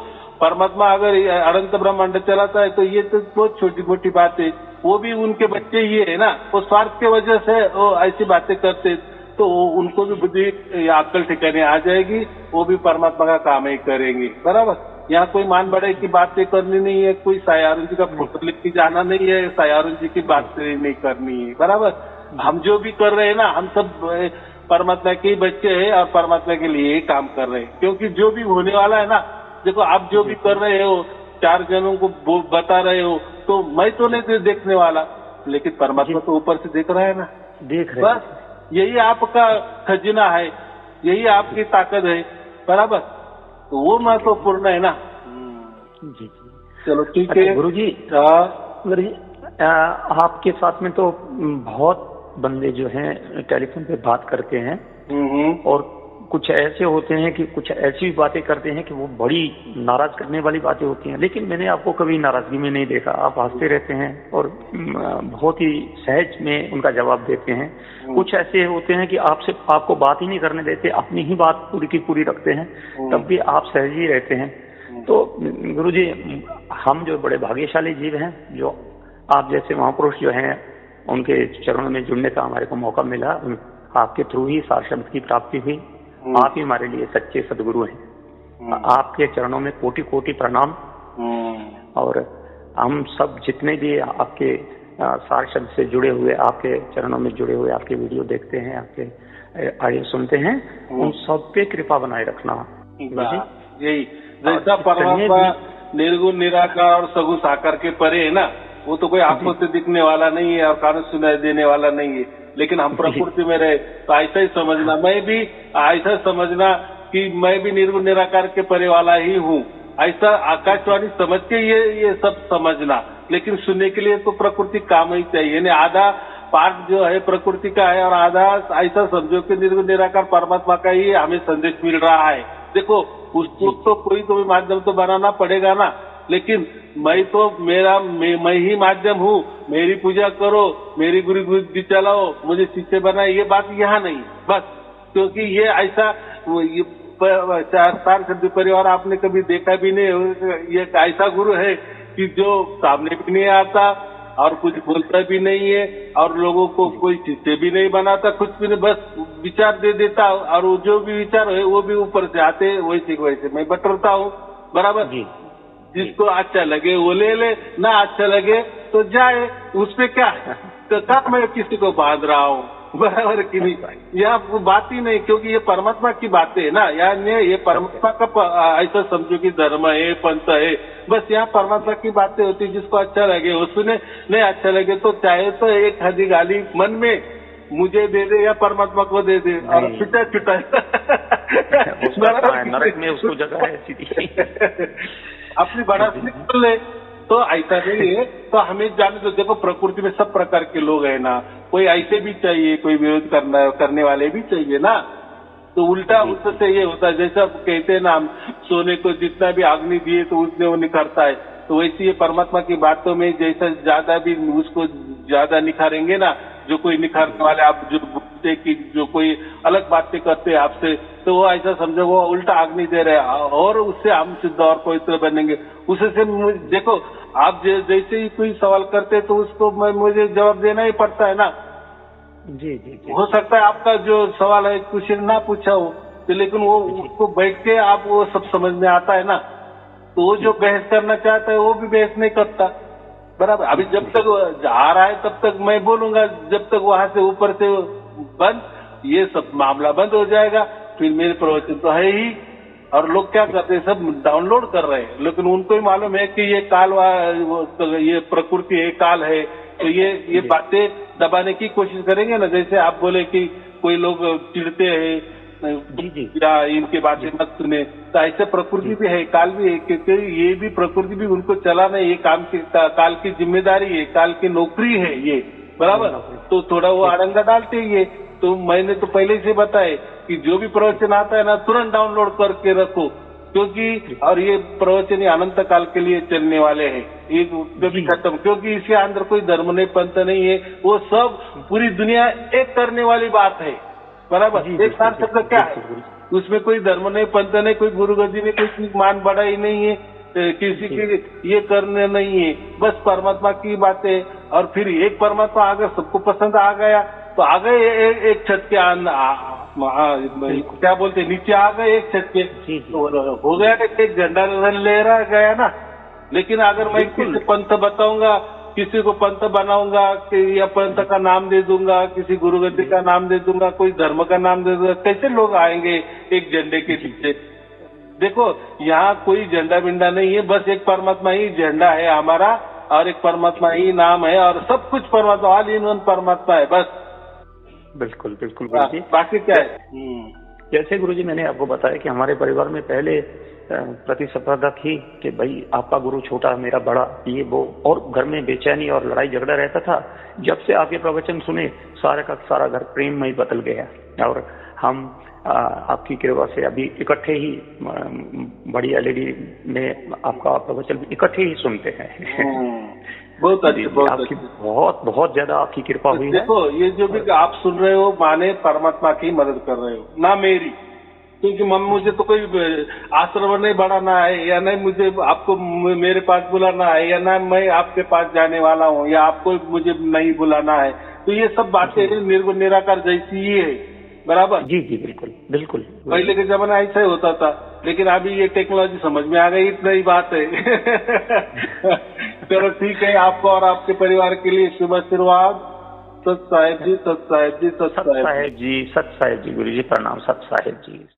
परमात्मा अगर अनंत ब्रह्मांड चलाता है तो ये तो बहुत छोटी मोटी बात है। वो भी उनके बच्चे ही है ना, वो स्वार्थ के वजह से वो ऐसी बातें करते, तो उनको भी बुद्धि या अक्ल ठिकाने आ जाएगी, वो भी परमात्मा का काम ही करेंगे। बराबर, यहाँ कोई मान बड़े की बातें करनी नहीं है, कोई सायारुन जी का फोटो लिख के जाना नहीं है, सायारुन जी की बातें नहीं करनी है। बराबर, हम जो भी कर रहे हैं ना, हम सब परमात्मा के बच्चे हैं और परमात्मा के लिए ही काम कर रहे हैं। क्योंकि जो भी होने वाला है ना, देखो आप जो भी कर रहे हो, 4 जनों को बता रहे हो, तो मैं तो नहीं देखने वाला, लेकिन परमात्मा तो ऊपर से देख रहा है ना, देख रहे। बस यही आपका खजाना है, यही आपकी ताकत है। बराबर, तो वो महत्वपूर्ण है ना। जी, चलो ठीक है गुरु जी। आपके साथ में तो बहुत बंदे जो हैं टेलीफोन पे बात करते हैं और कुछ ऐसे होते हैं कि कुछ ऐसी बातें करते हैं कि वो बड़ी नाराज करने वाली बातें होती हैं, लेकिन मैंने आपको कभी नाराजगी में नहीं देखा। आप हंसते रहते हैं और बहुत ही सहज में उनका जवाब देते हैं। कुछ ऐसे होते हैं कि आपको बात ही नहीं करने देते, अपनी ही बात पूरी की पूरी रखते हैं, तब भी आप सहज ही रहते हैं। तो गुरुजी, हम जो बड़े भाग्यशाली जीव हैं, जो आप जैसे महापुरुष जो हैं उनके चरणों में जुड़ने का हमारे को मौका मिला, आपके थ्रू ही सार शब्द की प्राप्ति हुई। आप ही हमारे लिए सच्चे सदगुरु हैं। आपके चरणों में कोटि कोटि प्रणाम। और हम सब जितने भी आपके सार शब्द से जुड़े हुए, आपके चरणों में जुड़े हुए, आपके वीडियो देखते हैं, आपके ऑडियो सुनते हैं, उन सब पे कृपा बनाए रखना। यही जैसा परमात्मा निर्गुण निराकार और सगुण साकार के परे है ना, वो तो कोई आंखों से दिखने वाला नहीं है और कानों सुनाई देने वाला नहीं है, लेकिन हम प्रकृति में रहे तो ऐसा ही समझना, मैं भी ऐसा समझना कि मैं भी निर्गुण निराकार के परे वाला ही हूँ, ऐसा आकाशवाणी समझ के ये सब समझना। लेकिन सुनने के लिए तो प्रकृति काम ही चाहिए, यानी आधा पार्ट जो है प्रकृति का है और आधा ऐसा समझो कि निर्गुण निराकार परमात्मा का ही हमें संदेश मिल रहा है। देखो उसको तो कोई तो भी माध्यम तो बनाना पड़ेगा ना, लेकिन मैं ही माध्यम हूँ, मेरी पूजा करो, मेरी गुरु बुद्धि चलाओ, मुझे शिष्य बनाए, ये बात यहाँ नहीं बस। क्योंकि ये ऐसा सार शब्द परिवार आपने कभी देखा भी नहीं। ये ऐसा गुरु है कि जो सामने भी नहीं आता और कुछ बोलता भी नहीं है और लोगों को कोई शिष्य भी नहीं बनाता, कुछ भी नहीं, बस विचार दे देता और वो जो भी विचार है वो भी ऊपर से आते वैसे वैसे मैं बटरता हूँ। बराबर, जिसको अच्छा लगे वो ले ले, ना अच्छा लगे तो जाए, उसमें क्या तो मैं किसी को बांध रहा हूँ। बराबर की नहीं, यह बात ही नहीं, क्योंकि ये परमात्मा की बातें है ना, यानी ये परमात्मा का ऐसा समझो कि धर्म है, पंथ है, बस यहाँ परमात्मा की बातें होती है। जिसको अच्छा लगे वो सुने, नहीं अच्छा लगे तो चाहे तो एक हदी गाली मन में मुझे दे दे या परमात्मा को दे दे और छुटा छुटा नरक में उसको जगह है सीधी अपनी बढ़ाती कर ले, तो ऐसा नहीं है। तो हमें जाने दो, देखो प्रकृति में सब प्रकार के लोग हैं ना, कोई ऐसे भी चाहिए, कोई विरोध करने वाले भी चाहिए ना। तो उल्टा उससे ये होता है, जैसा कहते हैं ना, हम सोने को जितना भी अग्नि दिए तो उसने वो निखारता है, तो वैसे ये परमात्मा की बातों में जैसा ज्यादा भी उसको ज्यादा निखारेंगे ना, जो कोई निखारने वाले आप जो बोलते कि जो कोई अलग बातें करते हैं आपसे, तो वो ऐसा समझो वो उल्टा अग्नि दे रहे हैं और उससे हम शुद्ध और पवित्र बनेंगे। उससे देखो आप जैसे ही कोई सवाल करते तो उसको मुझे जवाब देना ही पड़ता है ना। जी जी, जी। हो सकता है आपका जो सवाल है कुछ ना पूछा हो, तो लेकिन वो उसको बैठ के आप वो सब समझ में आता है ना, तो वो जो बहस करना चाहता है वो भी बहस नहीं करता। बराबर, अभी जब तक आ रहा है तब तक मैं बोलूंगा, जब तक वहां से ऊपर से बंद, ये सब मामला बंद हो जाएगा। फिर मेरे प्रवचन तो है ही, और लोग क्या करते हैं, सब डाउनलोड कर रहे हैं, लेकिन उनको ही मालूम है कि ये काल ये प्रकृति है, काल है, तो ये बातें दबाने की कोशिश करेंगे ना। जैसे आप बोले कि कोई लोग चिढ़ते हैं या इनके बातें मत सुने, तो ऐसे प्रकृति भी है, काल भी है, क्योंकि ये भी प्रकृति भी उनको चलाना, ये काल की जिम्मेदारी है, काल की नौकरी है ये, बराबर। तो थोड़ा वो आड़ंगा डालते ही है। तो मैंने तो पहले से बताया कि जो भी प्रवचन आता है ना, तुरंत डाउनलोड करके रखो, क्योंकि और ये प्रवचन अनंत काल के लिए चलने वाले हैं, ये कभी खत्म, क्योंकि इसके अंदर कोई धर्म नहीं, पंथ नहीं है, वो सब पूरी दुनिया एक करने वाली बात है, बराबर। एक साथ शब्द क्या है, उसमें कोई धर्म नहीं, पंथ नहीं, कोई गुरु गद्दी नहीं, कोई मान बढ़ाई नहीं है, किसी की ये करने नहीं है, बस परमात्मा की बातें। और फिर एक परमात्मा अगर सबको पसंद आ गया तो आ गए एक छत के क्या बोलते, नीचे आ गए एक छत के, तो हो गया कि एक झंडा लहरा गया ना। लेकिन अगर मैं किसी पंथ बताऊंगा, किसी को पंथ बनाऊंगा या पंथ का नाम दे दूंगा, किसी गुरु गद्दी का नाम दे दूंगा, कोई धर्म का नाम दे दूंगा, कैसे लोग आएंगे एक झंडे के पीछे? देखो, यहाँ कोई झंडा बिंडा नहीं है, बस एक परमात्मा ही झंडा है हमारा, और एक परमात्मा ही नाम है, और सब कुछ परमात्मा, ऑल इन वन परमात्मा है, बस। बिल्कुल बिल्कुल गुरुजी। बाकी क्या है? जैसे गुरुजी मैंने आपको बताया कि हमारे परिवार में पहले प्रतिस्पर्धा थी कि भाई आपका गुरु छोटा, मेरा बड़ा, ये वो, और घर में बेचैनी और लड़ाई झगड़ा रहता था। जब से आपके प्रवचन सुने, सारा का सारा घर प्रेम में ही बदल गया, और हम आपकी कृपा से अभी इकट्ठे ही बड़ी एलईडी में आपका प्रवचन इकट्ठे ही सुनते हैं। बहुत अच्छी, बहुत ज्यादा आपकी कृपा हुई है। देखो, ये जो भी आप सुन रहे हो, माने परमात्मा की मदद कर रहे हो, ना मेरी, क्योंकि मुझे तो कोई आश्रम नहीं बढ़ाना है, या नहीं मुझे आपको मेरे पास बुलाना है, या ना मैं आपके पास जाने वाला हूँ, या आपको मुझे नहीं बुलाना है। तो ये सब बातें निर्गुण निराकार जैसी ही है, बराबर। जी जी, बिल्कुल बिल्कुल। पहले के जमाना ऐसा ही होता था, लेकिन अभी ये टेक्नोलॉजी समझ में आ गई, इतना ही बात है। चलो ठीक है, आपको और आपके परिवार के लिए शुभ आशीर्वाद। सत साहेब जी, सत साहेब जी, सत साहेब जी, सत साहेब जी, गुरु जी प्रणाम, सत साहेब जी।